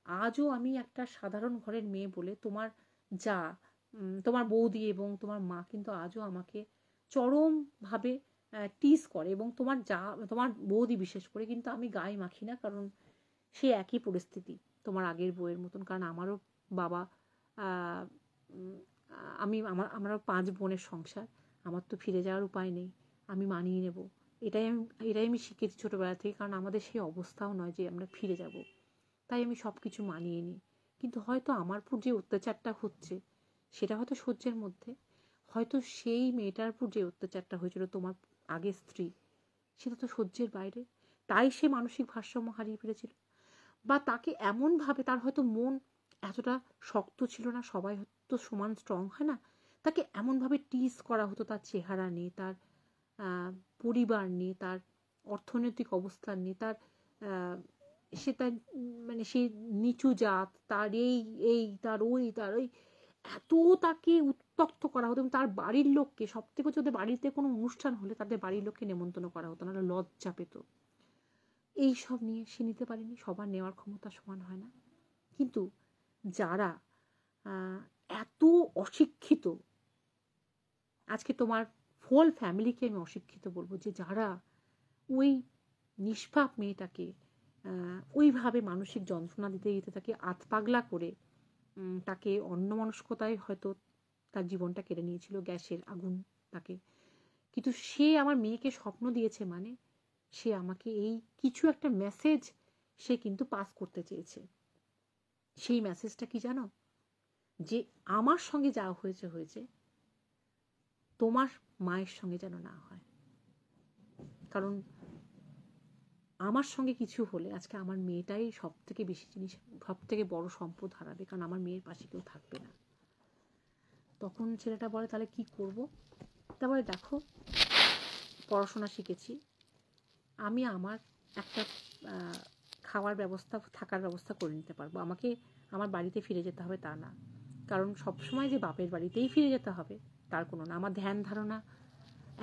আজও আমি একটা সাধারণ ঘরের মেয়ে বলে তোমার যা তোমার বৌদি এবং তোমার মা কিন্তু আজও আমাকে চরমভাবে টিজ করে, এবং তোমার বৌদি বিশেষ করে কিন্তু আমি গায়ে মাখি না, কারণ সে একই পরিস্থিতি তোমার আগের বউয়ের মতন। কারণ আমারও বাবা আমারও 5 বোনের সংসার, আমার তো ফিরে যাওয়ার উপায় নেই, আমি মানিয়ে নেব, এটাই আমি শিখেছি ছোটোবেলা থেকে। কারণ আমাদের সেই অবস্থাও নয় যে আমরা ফিরে যাব, তাই আমি সব কিছু মানিয়ে নিই। কিন্তু হয়তো আমার উপর যে অত্যাচারটা হচ্ছে সেটা হয়তো সহ্যের মধ্যে, হয়তো সেই মেয়েটার উপর যে অত্যাচারটা হয়েছিল তোমার আগের স্ত্রী, সেটা তো সহ্যের বাইরে, তাই সে মানসিক ভারসাম্য হারিয়ে ফেলেছিল। বা তাকে এমনভাবে, তার হয়তো মন এতটা শক্ত ছিল না, সবাই হয়তো সমান স্ট্রং হয় না, তাকে এমনভাবে টিজ করা হতো তার চেহারা নিয়ে, তার পরিবার নিয়ে, তার অর্থনৈতিক অবস্থান নিয়ে, তার সে তার মানে সেই নিচু জাত, তার তার ওই এত তাকে উত্ত্যক্ত করা হতো। এবং তার বাড়ির লোককে, সব থেকে যদি বাড়িতে কোনো অনুষ্ঠান হলে তাদের বাড়ির লোককে নেমন্তন্ন করা হতো না, লজ্জা পেত। এই সব নিয়ে সে নিতে পারেনি, সবার নেওয়ার ক্ষমতা সমান হয় না। কিন্তু যারা এত অশিক্ষিত, আজকে তোমার হোল ফ্যামিলিকে আমি অশিক্ষিত বলবো, যে যারা ওই নিষ্পাপ মেয়েটাকে ওইভাবে মানসিক যন্ত্রণা দিতে দিতে তাকে আতপাগলা করে তাকে অন্যমনস্কতায় হয়তো তার জীবনটা কেড়ে নিয়েছিল, গ্যাসের আগুন তাকে। কিন্তু সে আমার মেয়েকে স্বপ্ন দিয়েছে, মানে সে আমাকে এই কিছু একটা মেসেজ সে কিন্তু পাস করতে চেয়েছে। সেই মেসেজটা কি জানো? যে আমার সঙ্গে যা হয়েছে তোমার মায়ের সঙ্গে যেন না হয়। কারণ আমার সঙ্গে কিছু হলে আজকে আমার মেয়েটাই সব থেকে বেশি জিনিস, সব থেকে বড় সম্পদ হারাবে, কারণ আমার মেয়ের পাশে কেউ থাকবে না। তখন ছেলেটা বলে তাহলে কি করব? তারপরে দেখো, পড়াশোনা শিখেছি আমি, আমার একটা খাওয়ার ব্যবস্থা, থাকার ব্যবস্থা করে নিতে পারবো, আমাকে আমার বাড়িতে ফিরে যেতে হবে তা না। কারণ সবসময় যে বাপের বাড়িতেই ফিরে যেতে হবে তার কোনো না। আমার ধ্যান ধারণা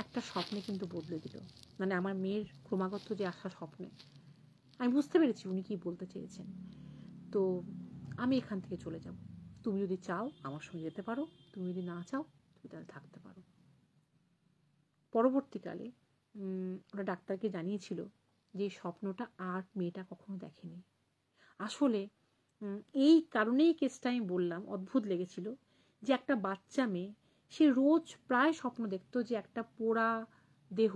একটা স্বপ্নে কিন্তু বদলে দিল, মানে আমার মেয়ের ক্রমাগত যে আসা স্বপ্নে আমি বুঝতে পেরেছি উনি কি বলতে চেয়েছেন। তো আমি এখান থেকে চলে যাব, তুমি যদি চাও আমার সঙ্গে যেতে পারো, তুমি যদি না চাও তুমি তাহলে থাকতে পারো। পরবর্তীকালে ওরা ডাক্তারকে জানিয়েছিল যে স্বপ্নটা আর মেয়েটা কখনো দেখেনি। আসলে এই কারণেই কেসটা আমি বললাম অদ্ভুত লেগেছিল, যে একটা বাচ্চা মেয়ে, সে রোজ প্রায় স্বপ্ন দেখতো যে একটা পোড়া দেহ,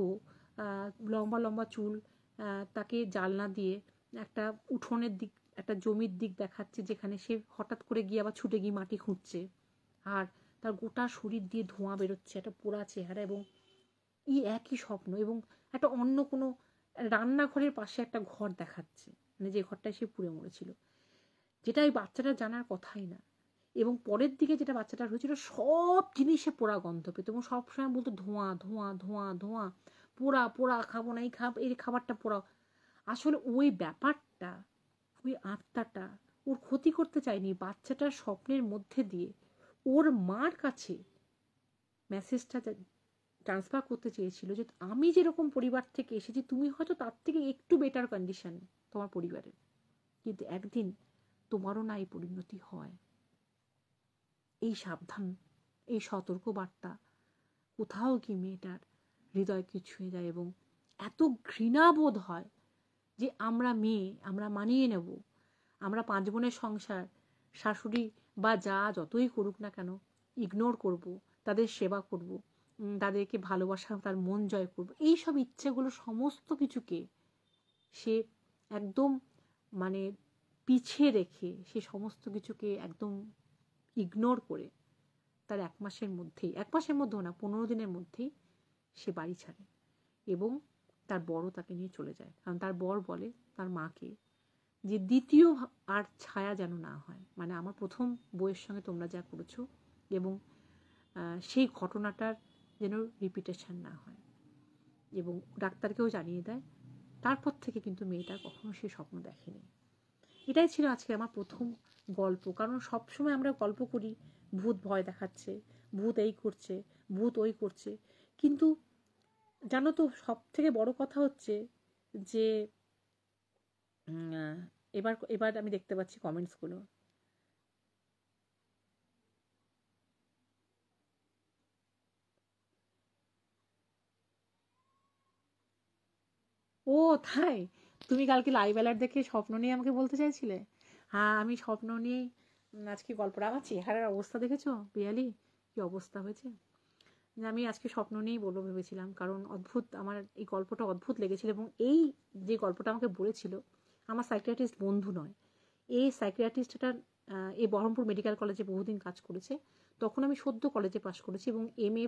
লম্বা লম্বা চুল, তাকে জানলা দিয়ে একটা উঠোনের দিক, একটা জমির দিক দেখাচ্ছে, যেখানে সে হঠাৎ করে গিয়ে আবার ছুটে গিয়ে মাটি খুঁড়ছে, আর তার গোটা শরীর দিয়ে ধোঁয়া বেরোচ্ছে, একটা পোড়া চেহারা, এবং এই একই স্বপ্ন। এবং একটা অন্য কোনো রান্নাঘরের পাশে একটা ঘর দেখাচ্ছে, মানে যে ঘরটায় সে পুড়ে মরেছিল, যেটা ওই বাচ্চাটা জানার কথাই না। এবং পরের দিকে যেটা বাচ্চাটার হয়েছিল, সব জিনিসে পোড়া গন্ধ পেত, এবং সবসময় বলতো ধোঁয়া ধোঁয়া ধোঁয়া ধোঁয়া, পোড়া পোড়া, খাবো না, এই খাবারটা পোড়াও। আসলে ওই ব্যাপারটা, ওই আত্মাটা ওর ক্ষতি করতে চায়নি, বাচ্চাটার স্বপ্নের মধ্যে দিয়ে ওর মার কাছে মেসেজটা ট্রান্সফার করতে চেয়েছিল, যে আমি যেরকম পরিবার থেকে এসেছি তুমি হয়তো তার থেকে একটু বেটার কন্ডিশন তোমার পরিবারের, কিন্তু একদিন তোমারও না এই পরিণতি হয়। এই সাবধান, এই সতর্ক বার্তা কোথাও কি মেয়েটার হৃদয়কে ছুঁয়ে যায়, এবং এত ঘৃণাবোধ হয় যে আমরা মেয়ে, আমরা মানিয়ে নেব, আমরা 5 বোনের সংসার, শাশুড়ি বা যা যতই করুক না কেন ইগনোর করব, তাদের সেবা করব, তাদেরকে ভালোবাসা, তার মন জয় করব, এই সব ইচ্ছেগুলো সমস্ত কিছুকে সে একদম মানে পিছিয়ে রেখে, সে সমস্ত কিছুকে একদম ইগনোর করে তার 1 মাসের মধ্যেই, 1 মাসের মধ্যেও না, 15 দিনের মধ্যেই সে বাড়ি ছাড়ে, এবং তার বড় তাকে নিয়ে চলে যায়। কারণ তার বর বলে তার মাকে যে দ্বিতীয় আর ছায়া যেন না হয়, মানে আমার প্রথম বউয়ের সঙ্গে তোমরা যা করেছো, এবং সেই ঘটনাটার যেন রিপিটেশন না হয়, এবং ডাক্তারকেও জানিয়ে দেয়। তারপর থেকে কিন্তু মেয়েটা কখনো সে স্বপ্ন দেখেনি। এটাই ছিল আজকে আমার প্রথম গল্প। কারণ সবসময় আমরা গল্প করি ভূত ভয় দেখাচ্ছে, ভূত এই করছে, ভূত ওই করছে, কিন্তু জানো তো সব থেকে বড় কথা হচ্ছে যে এবার এবার আমি দেখতে পাচ্ছি কমেন্টসগুলো। ও তাই, তুমি কালকে লাইভ অ্যালার্ট দেখে স্বপ্ন নিয়ে আমাকে বলতে চাইছিলে? হ্যাঁ, আমি স্বপ্ন নিয়ে আজকে গল্পটা, আমার চেহারার অবস্থা দেখেছো পিয়ালি, কি অবস্থা হয়েছে? যে আমি আজকে স্বপ্ন নিয়েই বলবো ভেবেছিলাম, কারণ অদ্ভুত, আমার এই গল্পটা অদ্ভুত লেগেছিল। এবং এই যে গল্পটা আমাকে বলেছিল আমার সাইকিয়াট্রিস্ট বন্ধু নয়, এই সাইকিয়াট্রিস্টটা এই বহরমপুর মেডিকেল কলেজে বহুদিন কাজ করেছে। তখন আমি সদ্য কলেজে পাশ করেছি এবং MA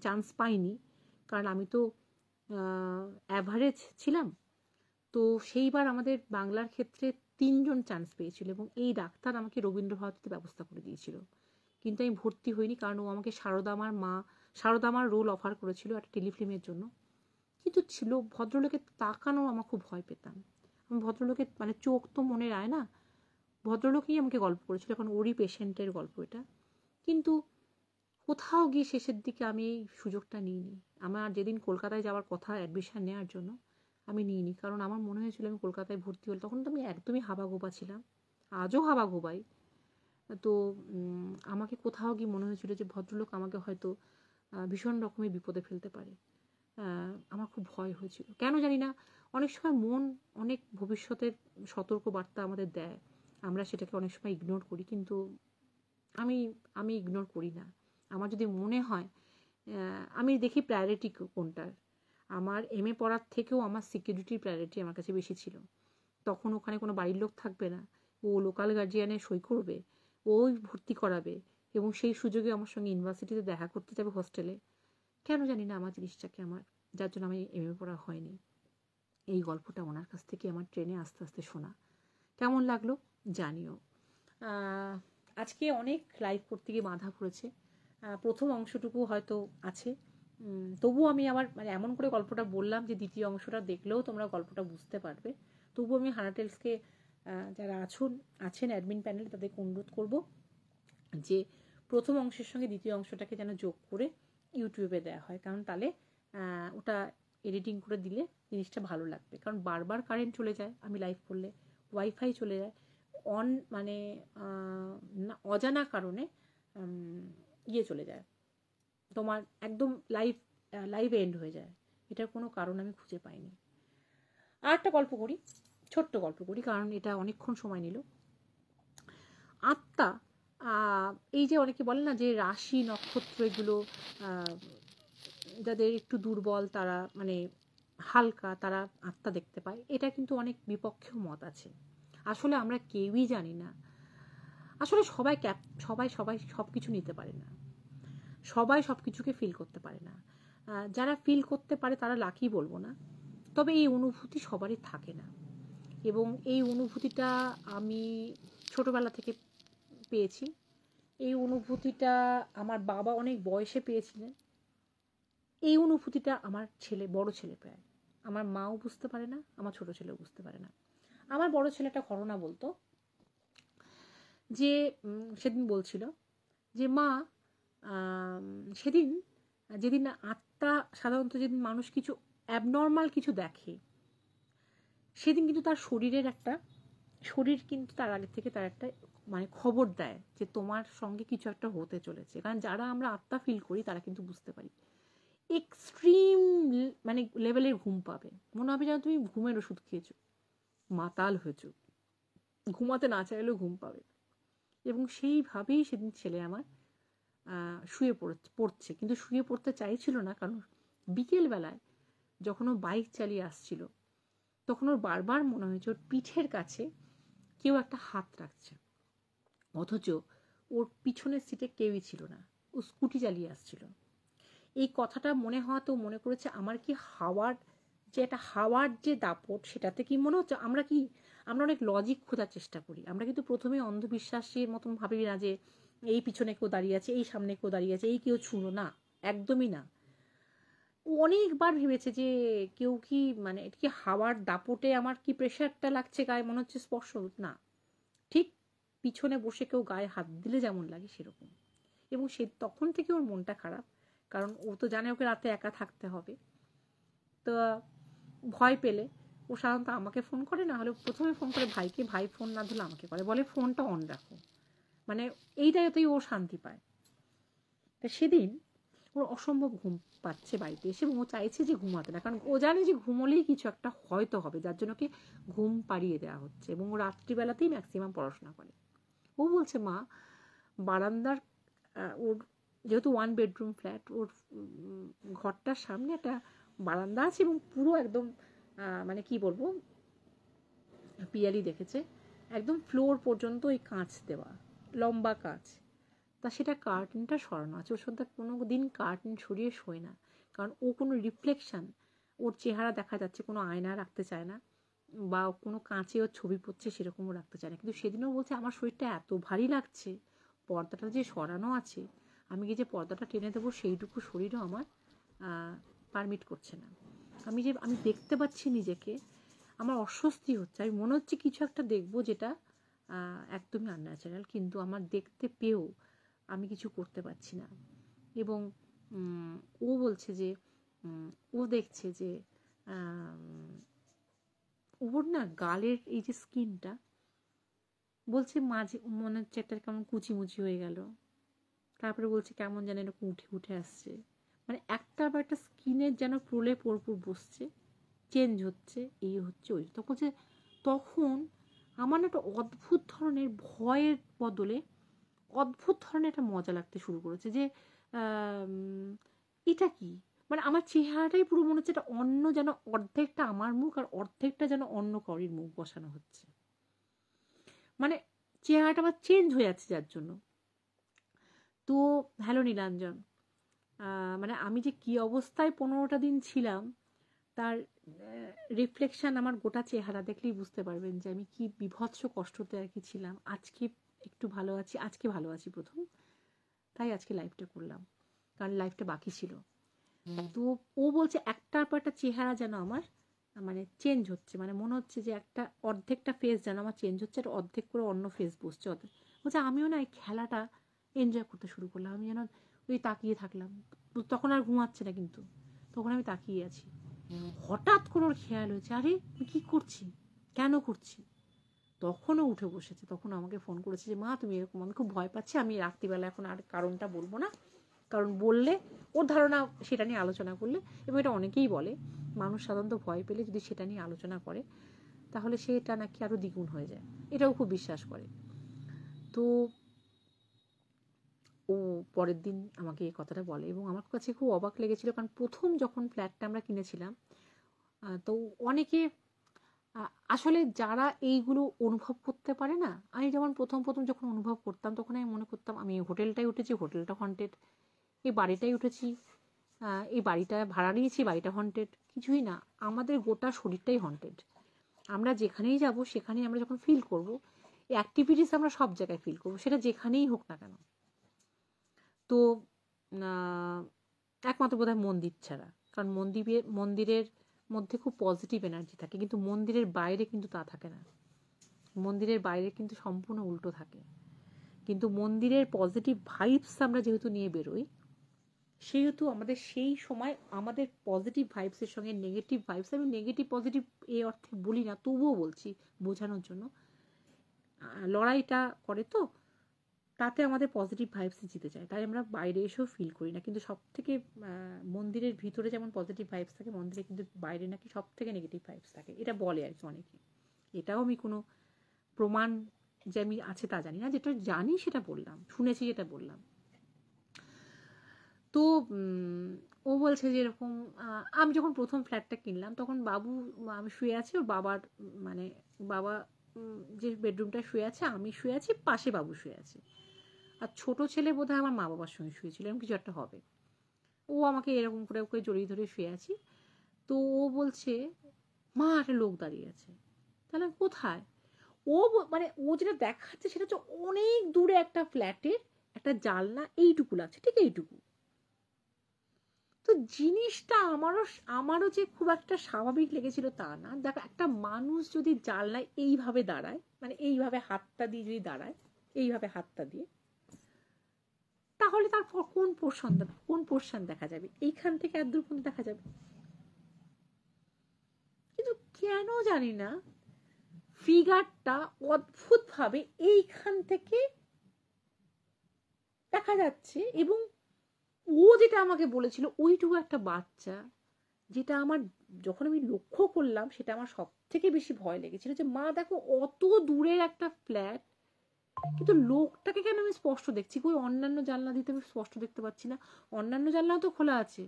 চান্স পাইনি, কারণ আমি তো অ্যাভারেজ ছিলাম। তো সেইবার আমাদের বাংলার ক্ষেত্রে 3জন চান্স পেয়েছিল এবং এই ডাক্তার আমাকে রবীন্দ্র ভারতীতে ব্যবস্থা করে দিয়েছিল। কিন্তু আমি ভর্তি হইনি, কারণ ও আমাকে সারদামার রোল অফার করেছিল একটা টেলিফিল্মের জন্য। কিন্তু ছিল ভদ্রলোকের তাকানো, আমার খুব ভয় পেতাম। আমি ভদ্রলোকের মানে চোখ তো মনে রায় না, ভদ্রলোকই আমাকে গল্প করেছিল, এখন ওরই পেশেন্টের গল্প এটা। কিন্তু কোথাও গিয়ে শেষের দিকে আমি এই সুযোগটা নিইনি। আমার যেদিন কলকাতায় যাওয়ার কথা অ্যাডমিশন নেওয়ার জন্য, আমি নিইনি, কারণ আমার মনে হয়েছিল আমি কলকাতায় ভর্তি হলে, তখন তো আমি একদমই হাবাগোবা ছিলাম, আজও হাবাগোবাই। তো আমাকে কোথাও গিয়ে মনে হয়েছিল যে ভদ্রলোক আমাকে হয়তো ভীষণ রকমের বিপদে ফেলতে পারে। আমার খুব ভয় হয়েছিল, কেন জানি না। অনেক সময় মন অনেক ভবিষ্যতের সতর্ক বার্তা আমাদের দেয়, আমরা সেটাকে অনেক সময় ইগনোর করি, কিন্তু আমি আমি ইগনোর করি না। আমার যদি মনে হয়, আমি দেখি প্রায়োরিটি কোনটার। আমার MA পড়ার থেকেও আমার সিকিউরিটির প্রায়োরিটি আমার কাছে বেশি ছিল। তখন ওখানে কোনো বাড়ির লোক থাকবে না, ও লোকাল গার্জিয়ানে সই করবে, ওই ভর্তি করাবে, এবং সেই সুযোগে আমার সঙ্গে ইউনিভার্সিটিতে দেখা করতে যাবে হোস্টেলে। কেন জানি না আমার জিনিসটাকে যার জন্য আমি MA পড়া হয়নি। এই গল্পটা ওনার কাছ থেকে আমার ট্রেনে আস্তে আস্তে শোনা। কেমন লাগলো জানিও। আজকে অনেক লাইভ করতে গিয়ে বাধা পড়েছে, প্রথম অংশটুকু হয়তো আছে, তবুও আমি আবার মানে এমন করে গল্পটা বললাম যে দ্বিতীয় অংশটা দেখলেও তোমরা গল্পটা বুঝতে পারবে। তবুও আমি হানাটেলসকে যারা আছেন অ্যাডমিন প্যানেলে তাদেরকে অনুরোধ করব যে প্রথম অংশের সঙ্গে দ্বিতীয় অংশটাকে যেন যোগ করে ইউটিউবে দেওয়া হয়, কারণ তাহলে ওটা এডিটিং করে দিলে জিনিসটা ভালো লাগবে। কারণ বারবার কারেন্ট চলে যায় আমি লাইভ করলে, ওয়াইফাই চলে যায়, মানে অজানা কারণে চলে যায়, তোমার একদম লাইভ এন্ড হয়ে যায়। এটার কোনো কারণ আমি খুঁজে পাইনি। আর একটা গল্প করি, ছোট্ট গল্প করি, কারণ এটা অনেকক্ষণ সময় নিল। আত্মা, এই যে অনেকে বলে না যে রাশি নক্ষত্র এগুলো যাদের একটু দুর্বল, তারা মানে হালকা, তারা আত্মা দেখতে পায়, এটা কিন্তু অনেক বিপক্ষেও মত আছে। আসলে আমরা কেউই জানি না, আসলে সবাই সবাই সব কিছু নিতে পারে না, সবাই সব কিছুকে ফিল করতে পারে না। যারা ফিল করতে পারে তারা লাকি বলবো না, তবে এই অনুভূতি সবারই থাকে না। এবং এই অনুভূতিটা আমি ছোটবেলা থেকে পেয়েছি। এই অনুভূতিটা আমার বাবা অনেক বয়সে পেয়েছিলেন। এই অনুভূতিটা আমার বড় ছেলে প্রায়, আমার মাও বুঝতে পারে না, আমার ছোট ছেলেও বুঝতে পারে না। আমার বড় ছেলেটা ঘটনা বলতো যে সেদিন বলছিল যে মা, সেদিন যেদিন আত্মা, সাধারণত যেদিন মানুষ কিছু অ্যাবনর্মাল কিছু দেখে, সেদিন কিন্তু তার শরীর কিন্তু তার আগে থেকে তার একটা মানে খবর দেয় যে তোমার সঙ্গে কিছু একটা হতে চলেছে। কারণ যারা আমরা আত্মা ফিল করি তারা কিন্তু বুঝতে পারি। এক্সট্রিম মানে লেভেলের ঘুম পাবে, মনে হবে যেন তুমি ঘুমের ওষুধ খেয়েছো, মাতাল হয়েছো, ঘুমাতে না চাইলেও ঘুম পাবে। এবং সেইভাবেই সেদিন ছেলে আমার শুয়ে পড়ছে, কিন্তু শুয়ে পড়তে চাইছিল না, কারণ বিকেলবেলায় যখন ও বাইক চালিয়ে আসছিল তখন ওর বারবার মনে হয়েছে ওর পিঠের কাছে কেউ একটা হাত রাখছে, অথচ ওর পিছনের সিটে কেউই ছিল না, ও স্কুটি চালিয়ে আসছিল। এই কথাটা মনে হওয়াতেও মনে করেছে আমার কি হাওয়ার যে দাপট, সেটাতে কি মনে হচ্ছে আমরা অনেক লজিক খোঁজার চেষ্টা করি। আমরা কিন্তু প্রথমে অন্ধবিশ্বাসের মতন ভাবি না যে এই পিছনে কেউ দাঁড়িয়ে আছে, এই সামনে কেউ দাঁড়িয়ে আছে, এই কেউ ছুঁড়ো না, একদমই না। ও অনেকবার ভেবেছে যে কেউ কি মানে এটা কি হাওয়ার দাপটে আমার কি প্রেশারটা লাগছে গায়ে, মনে হচ্ছে স্পর্শ না, ঠিক পিছনে বসে কেউ গায়ে হাত দিলে যেমন লাগে সেরকম। এবং তখন থেকে ওর মনটা খারাপ, কারণ ও তো জানে ওকে রাতে একা থাকতে হবে। তো ভয় পেলে ও সাধারণত আমাকে ফোন করে, না হলে প্রথমে ফোন করে ভাইকে, ভাই ফোন না ধরলে আমাকে করে, বলে ফোনটা অন রাখো, মানে এইটাতেই ও শান্তি পায়। তা সেদিন ওর অসম্ভব ঘুম পাচ্ছে বাড়িতে এসে, এবং ও চাইছে যে ঘুমাতে না, কারণ ও জানে যে ঘুমোলেই কিছু একটা হয়তো হবে, যার জন্য কি ঘুম পাড়িয়ে দেওয়া হচ্ছে, এবং ও রাত্রিবেলাতেই ম্যাক্সিমাম পড়াশোনা করে। ও বলছে মা বারান্দার ওর যেহেতু 1 বেডরুম ফ্ল্যাট, ওর ঘরটার সামনে একটা বারান্দা আছে, এবং পুরো একদম মানে কি বলবো, পিয়ালি দেখেছে একদম ফ্লোর পর্যন্ত ওই কাঁচ দেওয়া, লম্বা কাঁচ। তা সেটা কার্টেনটা সরানো আছে, ওর সন্ধ্যা কোনো দিন কার্টেন সরিয়ে শোয় না, কারণ ও কোনো রিফ্লেকশন, ওর চেহারা দেখা যাচ্ছে, কোনো আয়না রাখতে চায় না, বা কোনো কাঁচে ওর ছবি পড়ছে সেরকমও রাখতে চায় না। কিন্তু সেদিনও বলছে আমার শরীরটা এত ভারী লাগছে, পর্দাটা যে সরানো আছে, আমি যে পর্দাটা টেনে দেবো সেইটুকু শরীরও আমার পারমিট করছে না। আমি দেখতে পাচ্ছি নিজেকে, আমার অস্বস্তি হচ্ছে, আমি মনে হচ্ছে কিছু একটা দেখবো যেটা একদমই আনন্যাচারাল, কিন্তু আমার দেখতে পেয়েও আমি কিছু করতে পারছি না। এবং ও বলছে যে ও দেখছে যে ওর না গালের এই যে স্কিনটা, বলছে মাঝে মনে হচ্ছে একটা কেমন কুচিমুচি হয়ে গেল, তারপরে বলছে কেমন যেন এরকম উঠে উঠে আসছে, মানে একটা বা একটা স্কিনের যেন প্রলে পরপুর বসছে, চেঞ্জ হচ্ছে, এই হচ্ছে ওই। তখন আমার একটা অদ্ভুত ধরনের ভয়ের বদলে অদ্ভুত ধরনের একটা মজা লাগতে শুরু করেছে, যে এটা কি, মানে আমার চেহারাটাই পুরো মনে হচ্ছে এটা অন্য, যেন অর্ধেকটা আমার মুখ আর অর্ধেকটা যেন অন্য কারোর মুখ বসানো হচ্ছে, মানে চেহারাটা আবার চেঞ্জ হয়ে যাচ্ছে যার জন্য। তো হ্যালো নীলাঞ্জন, মানে আমি যে কি অবস্থায় 15টা দিন ছিলাম তার রিফ্লেকশন আমার গোটা চেহারা দেখলেই বুঝতে পারবেন যে আমি কি বিভৎস কষ্টতে আর কি ছিলাম। আজকে একটু ভালো আছি, আজকে ভালো আছি প্রথম, তাই আজকে লাইভটা করলাম, কারণ লাইভটা বাকি ছিল। তো ও বলছে একটার পর একটা চেহারা যেন আমার মানে চেঞ্জ হচ্ছে, মানে মনে হচ্ছে যে একটা অর্ধেকটা ফেস যেন আমার চেঞ্জ হচ্ছে, আর অর্ধেক করে অন্য ফেস বসছে। বলছে আমিও না এই খেলাটা এনজয় করতে শুরু করলাম, আমি যেন ওই তাকিয়ে থাকলাম, তখন আর ঘুমাচ্ছে না, কিন্তু তখন আমি তাকিয়ে আছি। হঠাৎ করে ওর খেয়াল হয়েছে, আরে আমি কি করছি, কেন করছি, তখনও উঠে বসেছে, তখন আমাকে ফোন করেছে যে মা তুমি এরকম, আমি খুব ভয় পাচ্ছি, আমি রাত্রিবেলা এখন আর কারণটা বলবো না, কারণ বললে ওর ধারণা সেটা নিয়ে আলোচনা করলে, এবং এটা অনেকেই বলে মানুষ সাধারণত ভয় পেলে যদি সেটা নিয়ে আলোচনা করে তাহলে সেটা নাকি আরো দ্বিগুণ হয়ে যায়, এটাও খুব বিশ্বাস করে। তো ও পরের দিন আমাকে এই কথাটা বলে, এবং আমার কাছে খুব অবাক লেগেছিল, কারণ প্রথম যখন ফ্ল্যাটটা আমরা কিনেছিলাম, তো অনেকে আসলে যারা এইগুলো অনুভব করতে পারে না, আমি যেমন প্রথম যখন অনুভব করতাম তখন আমি মনে করতাম আমি হোটেলটাই উঠেছি, হোটেলটা হন্টেড, এই বাড়িটাই উঠেছি, এই বাড়িটা ভাড়া নিয়েছি, বাড়িটা হন্টেড, কিছুই না, আমাদের গোটা শরীরটাই হন্টেড। আমরা যেখানেই যাব সেখানেই আমরা যখন ফিল করব, এই অ্যাক্টিভিটিস আমরা সব জায়গায় ফিল করবো, সেটা যেখানেই হোক না কেন। তো একমাত্র বোধহয় মন্দির ছাড়া, কারণ মন্দিরের মধ্যে খুব পজিটিভ এনার্জি থাকে, কিন্তু মন্দিরের বাইরে কিন্তু তা থাকে না, মন্দিরের বাইরে কিন্তু সম্পূর্ণ উল্টো থাকে। কিন্তু মন্দিরের পজিটিভ ভাইবস আমরা যেহেতু নিয়ে বেরোই, সেহেতু আমাদের সেই সময় আমাদের পজিটিভ ভাইবসের সঙ্গে নেগেটিভ ভাইবস, আমি নেগেটিভ পজিটিভ এই অর্থে বলি না, তবুও বলছি বোঝানোর জন্য, লড়াইটা করে, তো তাতে আমাদের পজিটিভ ভাইবসে জিতে যায়, তাই আমরা বাইরে এসেও ফিল করি না। কিন্তু সব থেকে মন্দিরের ভিতরে যেমন পজিটিভ ভাইবস থাকে, মন্দিরে কিন্তু বাইরে নাকি সব থেকে নেগেটিভ ভাইবস থাকে, এটা বলে আর কি অনেকে। এটাও আমি কোনো প্রমাণ যে আমি আছে তা জানি না, যেটা জানি সেটা বললাম, শুনেছি যেটা বললাম। তো ও বলছে যে এরকম, আমি যখন প্রথম ফ্ল্যাটটা কিনলাম তখন বাবু, আমি শুয়ে আছি, ওর বাবার মানে বাবা যে বেডরুমটা শুয়ে আছে, আমি শুয়ে আছি, পাশে বাবু শুয়ে আছে, আর ছোট ছেলে বোধহয় আমার মা বাবার সঙ্গে শুয়েছিল, এরকম কিছু একটা হবে। ও আমাকে এরকম করে জড়িয়ে ধরে শুয়ে আছি। তো ও বলছে মা একটা লোক দাঁড়িয়ে আছে। তাহলে কোথায়? ও মানে ও যেটা দেখাচ্ছে সেটা হচ্ছে অনেক দূরে একটা ফ্ল্যাটের একটা জানলা এইটুকু লাগছে, ঠিক এইটুকু। তো জিনিসটা আমারও যে খুব একটা স্বাভাবিক লেগেছিল তা না। দেখো একটা মানুষ যদি জানলায় এইভাবে দাঁড়ায়, মানে এইভাবে হাতটা দিয়ে যদি দাঁড়ায়, এইভাবে হাতটা দিয়ে, তাহলে তার কোন পোর্শন দেখা যাবে? এইখান থেকে এত দূর পর্যন্ত দেখা যাবে। কেন জানি না ফিগারটা অদ্ভুতভাবে এইখান থেকে দেখা যাচ্ছে, এবং ও যেটা আমাকে বলেছিল ওইটুকু একটা বাচ্চা, যেটা আমার যখন আমি লক্ষ্য করলাম সেটা আমার সব থেকে বেশি ভয় লেগেছিল, যে মা দেখো অত দূরের একটা ফ্ল্যাট, কিন্তু লোকটাকে কেন আমি স্পষ্ট দেখছি, কই অন্যান্য জানলা দিতে আমি স্পষ্ট দেখতে পাচ্ছি না, অন্যান্য জানলাও তো খোলা আছে,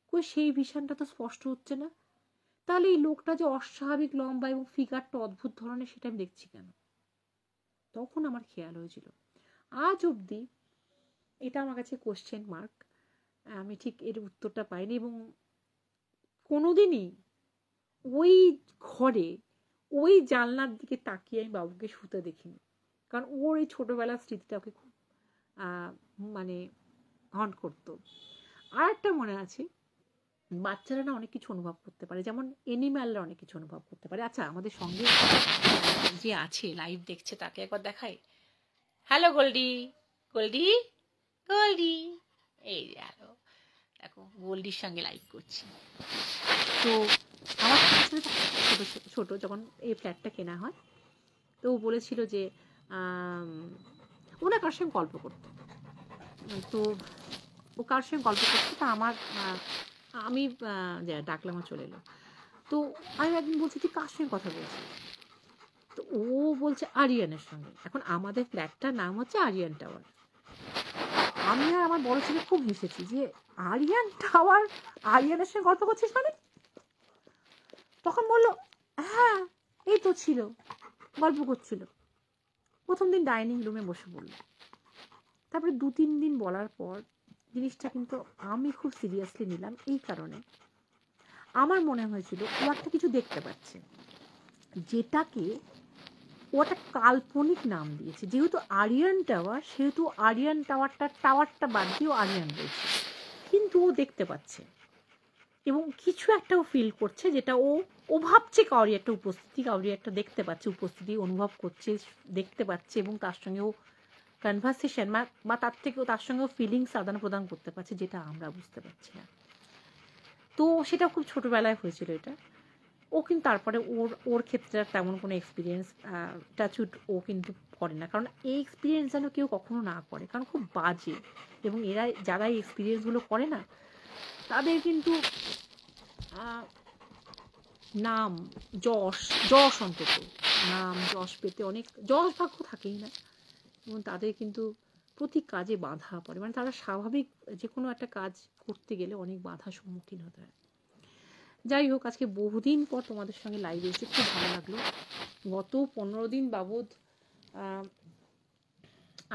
কই সেই ভিশনটা তো স্পষ্ট হচ্ছে না, তাহলে এই লোকটা যে অস্বাভাবিক লম্বা এবং ফিগারটা অদ্ভুত ধরনের সেটা আমি দেখছি কেন। তখন আমার খেয়াল হয়েছিল। আজ অবধি এটা আমার কাছে কোশ্চেন মার্ক, আমি ঠিক এর উত্তরটা পাইনি, এবং কোনোদিনই ওই ঘরে ওই জানলার দিকে তাকিয়ে আমি বাবুকে শুতে দেখিনি, কারণ ওর এই ছোটবেলার স্মৃতিটা ওকে খুব মানে হন্ট করতো। আর একটা মনে আছে, বাচ্চারা না অনেক কিছু অনুভব করতে পারে, যেমন এনিম্যালরা অনেক কিছু অনুভব করতে পারে। আচ্ছা, আমাদের সঙ্গে যে আছে লাইভ দেখছে তাকে একবার দেখাই। হ্যালো গোল্ডি, গোল্ডি, গোল্ডি, এই যে হ্যালো, দেখো গোল্ডির সঙ্গে লাইভ করছি। তো আমার ছোট ছোট যখন এই ফ্ল্যাটটা কেনা হয়, তো ও বলেছিল যে ওরা কার সঙ্গে গল্প করতো, তো ও কার সঙ্গে গল্প করতো, তা আমার আমি ডাকলাম, চলে এলো। তো আমি একদিন বলছি তুই কার সঙ্গে কথা বলছিস, তো ও বলছে আরিয়ানের সঙ্গে। এখন আমাদের ফ্ল্যাটটার নাম হচ্ছে আরিয়ান টাওয়ার। আমি আর আমার বড় ছেলে খুব হেসেছি যে আরিয়ান টাওয়ার, আরিয়ানের সঙ্গে গল্প করছিস মানে? তখন বললো হ্যাঁ এই তো ছিল, গল্প করছিল। প্রথম দিন ডাইনিং রুমে বসে পড়লো, তারপরে 2-3 দিন বলার পর জিনিসটা কিন্তু আমি খুব সিরিয়াসলি নিলাম, এই কারণে আমার মনে হয়েছিল ও একটা কিছু দেখতে পাচ্ছে, যেটাকে ও একটা কাল্পনিক নাম দিয়েছে। যেহেতু আরিয়ান টাওয়ার, সেহেতু আরিয়ান টাওয়ারটা বাদ দিয়েও আরিয়ান বলছে, কিন্তু ও দেখতে পাচ্ছে এবং কিছু একটা ও ফিল করছে, যেটা ও ভাবছে কাউরি একটা উপস্থিতি, কাউরি একটা দেখতে পাচ্ছে, উপস্থিতি অনুভব করছে, দেখতে পাচ্ছে, এবং তার সঙ্গেও কনভারসেশন বা তার থেকেও তার সঙ্গেও ফিলিংস আদান প্রদান করতে পারছে, যেটা আমরা বুঝতে পারছি না। তো সেটা খুব ছোটবেলায় হয়েছিল এটা। ও কিন্তু তারপরে ওর ক্ষেত্রে তেমন কোনো এক্সপিরিয়েন্স টাচুট ও কিন্তু করে না, কারণ এই এক্সপিরিয়েন্স যেন কেউ কখনো না করে, কারণ খুব বাজে, এবং এরা যারা এই এক্সপিরিয়েন্সগুলো করে না তাদের কিন্তু নাম যশ অন্তত নাম যশ পেতে অনেক যশ ভাগ্য থাকেই না, এবং তাদের কিন্তু প্রতি কাজে বাধা পড়ে, মানে তারা স্বাভাবিক যে কোনো একটা কাজ করতে গেলে অনেক বাধার সম্মুখীন হতে হয়। যাই হোক, আজকে বহুদিন পর তোমাদের সঙ্গে লাইভ এসে খুব ভালো লাগলো। গত 15 দিন বাবদ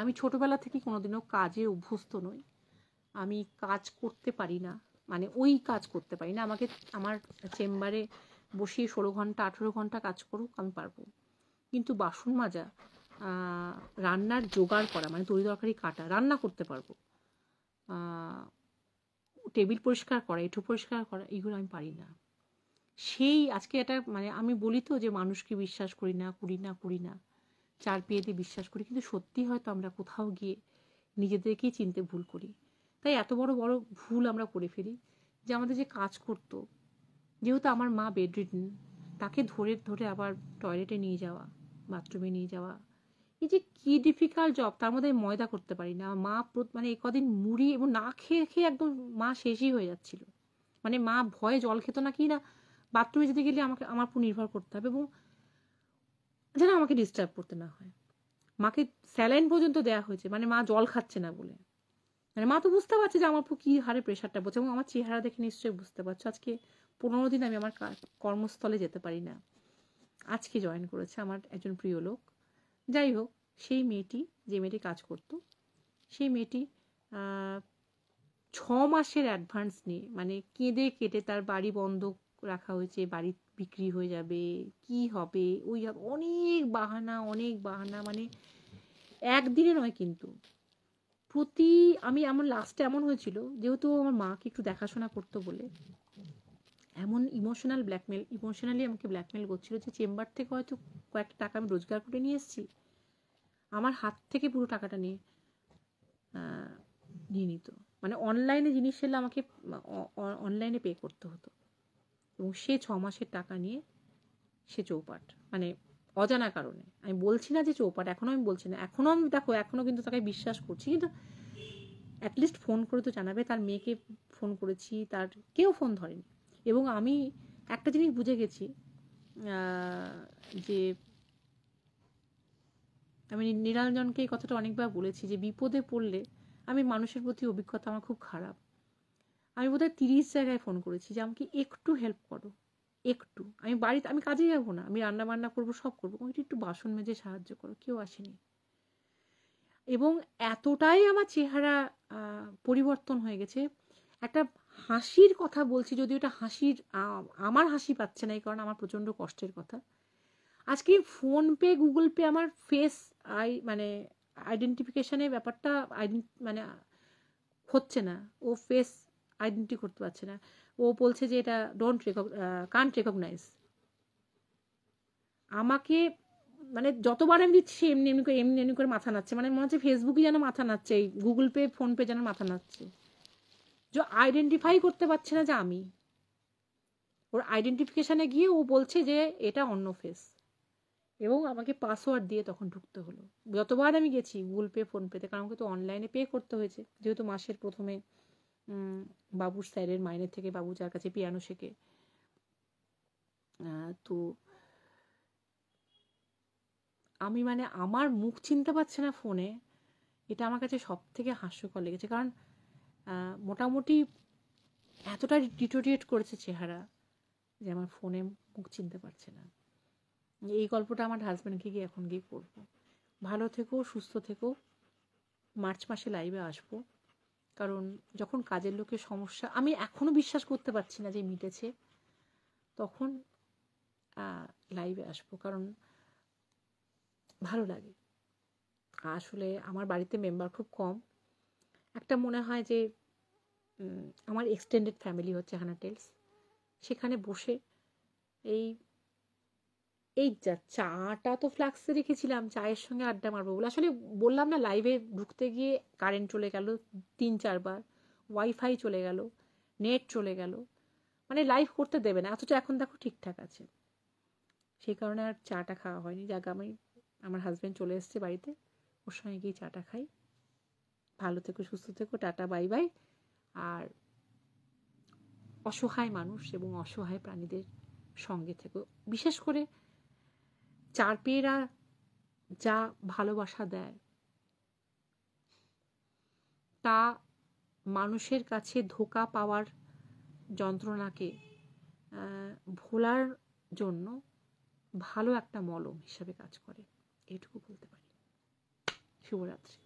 আমি ছোটবেলা থেকে কোনোদিনও কাজে অভ্যস্ত নই, আমি কাজ করতে পারি না, মানে ওই কাজ করতে পারি না। আমাকে আমার চেম্বারে বসিয়ে 16 ঘন্টা 18 ঘন্টা কাজ করুক আমি পারবো, কিন্তু বাসন মাজা, রান্নার জোগাড় করা, মানে তরি তরকারি কাটা, রান্না করতে পারবো, টেবিল পরিষ্কার করা, এঁঠো পরিষ্কার করা, এগুলো আমি পারি না। সেই আজকে এটা মানে আমি বলি তো যে মানুষকে বিশ্বাস করি না, চার পেয়ে দিয়ে বিশ্বাস করি, কিন্তু সত্যি হয়তো আমরা কোথাও গিয়ে নিজেদেরকেই চিনতে ভুল করি। তাই এত বড় বড় ভুল আমরা করে ফেলি, যে আমাদের যে কাজ করতো, যেহেতু আমার মা বেডরিডেন, তাকে ধরে ধরে আবার টয়লেটে নিয়ে যাওয়া, বাথরুমে নিয়ে যাওয়া, এই যে কি ডিফিকাল্ট জব, তার মধ্যে ময়দা করতে পারি না। মা মানে এই কদিন মুড়ি এবং না খেয়ে খেয়ে একদম মা শেষই হয়ে যাচ্ছিল, মানে মা ভয়ে জল খেত না, কি না বাথরুমে যেতে গেলে আমার উপর নির্ভর করতে হবে, এবং যেন আমাকে ডিস্টার্ব করতে না হয়। মাকে স্যালাইন পর্যন্ত দেওয়া হয়েছে, মানে মা জল খাচ্ছে না বলে, মানে মা তো বুঝতে পারছে যে আমার উপর কি হারে প্রেশারটা পড়ছে, এবং আমার চেহারা দেখে নিশ্চয়ই বুঝতে পারছো আজকে 15 দিন আমি আমার কর্মস্থলে যেতে পারি না। আজকে জয়েন করেছে আমার একজন প্রিয় লোক। যাই হোক, সেই মেয়েটি, যে মেয়েটি কাজ করতো, সেই মেয়েটি 6 মাসের অ্যাডভান্স নিয়ে, মানে কেঁদে কেটে তার বাড়ি বন্ধক রাখা হয়েছে, বাড়ি বিক্রি হয়ে যাবে, কি হবে ওই অনেক বাহানা, মানে একদিনে নয় কিন্তু আমি এমন লাস্টে এমন হয়েছিল, যেহেতু আমার মাকে একটু দেখাশোনা করতো বলে এমন ইমোশনালি আমাকে ব্ল্যাকমেল করছিল, যে চেম্বার থেকে হয়তো কয়েকটা টাকা আমি রোজগার করে নিয়ে এসেছি, আমার হাত থেকে পুরো টাকাটা নিয়ে নিত, মানে অনলাইনে জিনিস এলে আমাকে অনলাইনে পে করতে হতো, এবং সে 6 মাসের টাকা নিয়ে সে চৌপাট, মানে অজানা কারণে। আমি বলছি না যে চৌপাট, এখনো আমি বলছি না, এখনো আমি দেখো এখনো কিন্তু তাকে বিশ্বাস করছি, কিন্তু অ্যাটলিস্ট ফোন করে তো জানাবে। তার মেয়েকে ফোন করেছি, তার কেউ ফোন ধরেনি। এবং আমি একটা জিনিস বুঝে গেছি, যে আমি নিরঞ্জনকে এই কথাটা অনেকবার বলেছি, যে বিপদে পড়লে, আমি মানুষের প্রতি অভিজ্ঞতা আমার খুব খারাপ, আমি বোধহয় 30 জায়গায় ফোন করেছি যে আমাকে একটু হেল্প করো, একটু, আমি বাড়িতে, আমি কাজে যাবো না, আমি রান্না বান্না করবো, সব করবো, আমাকে একটু বাসন মেজে সাহায্য করো, কেউ আসেনি। এবং এতটাই আমার চেহারা পরিবর্তন হয়ে গেছে, একটা হাসির কথা বলছি, যদি ওটা হাসির, আমার হাসি পাচ্ছে না, এই কারণে আমার প্রচণ্ড কষ্টের কথা। আজকে ফোনপে, গুগল পে, আমার ফেস মানে আইডেন্টিফিকেশনের ব্যাপারটা মানে হচ্ছে না, ও ফেস আইডেন্টি করতে পারছে না, ও বলছে যে এটা কান্ট রেকগনাইজ আমাকে। মানে যতবার আমি দিচ্ছি এমনি এমনি করে মাথা নাচ্ছে, মানে মনে হচ্ছে ফেসবুকই যেন মাথা নাচ্ছে, এই গুগল পে ফোন পে যেন মাথা নাচ্ছে, যে আইডেন্টিফাই করতে পারছে না যে আমি। ওর আইডেন্টিফিকেশনে গিয়ে ও বলছে যে এটা অন্য ফেস, এবং আমাকে পাসওয়ার্ড দিয়ে তখন ঢুকতে হলো। যতবার আমি গেছি গুগল পে ফোন পেতে, কারণ আমাকে তো অনলাইনে পে করতে হয়েছে, যেহেতু মাসের প্রথমে বাবুর স্যারের মাইনের থেকে বাবু যার কাছে পিয়ানো শেখে, তো আমি মানে আমার মুখ চিনতে পারছে না ফোনে, এটা আমার কাছে সব থেকে হাস্যকর লেগেছে। কারণ মোটামুটি এতটা ডিটোরিয়েট করেছে চেহারা যে আমার ফোনে মুখ চিনতে পারছে না। এই গল্পটা আমার হাজব্যান্ডকে গিয়ে এখন গিয়ে করবো। ভালো থেকো, সুস্থ থেকো, মার্চ মাসে লাইভে আসবো, কারণ যখন কাজের লোকের সমস্যা আমি এখনো বিশ্বাস করতে পারছি না যে মিটেছে, তখন লাইভে আসবো, কারণ ভালো লাগে। আসলে আমার বাড়িতে মেম্বার খুব কম, একটা মনে হয় যে আমার এক্সটেন্ডেড ফ্যামিলি হচ্ছে হানা টেলস, সেখানে বসে এই চাটা তো ফ্লাক্সে রেখেছিলাম, চায়ের সঙ্গে আড্ডা মারবো বলে। আসলে বললাম না, লাইভে ঢুকতে গিয়ে কারেন্ট চলে গেল 3-4 বার, ওয়াইফাই চলে গেল, নেট চলে গেল, মানে লাইভ করতে দেবে না, অথচ এখন দেখো ঠিকঠাক আছে। সেই কারণে আর চাটা খাওয়া হয়নি। যাক, আমার হাজব্যান্ড চলে এসছে বাড়িতে, ওর সঙ্গে গিয়ে চাটা খাই। ভালো থেকো, সুস্থ থেকো, টাটা, বাই বাই। আর অসহায় মানুষ এবং অসহায় প্রাণীদের সঙ্গে থেকো, বিশেষ করে চার পেয়েরা যা ভালোবাসা দেয় তা মানুষের কাছে ধোঁকা পাওয়ার যন্ত্রণাকে ভোলার জন্য ভালো একটা মলম হিসাবে কাজ করে, এটুকু বলতে পারি। শুভরাত্রি।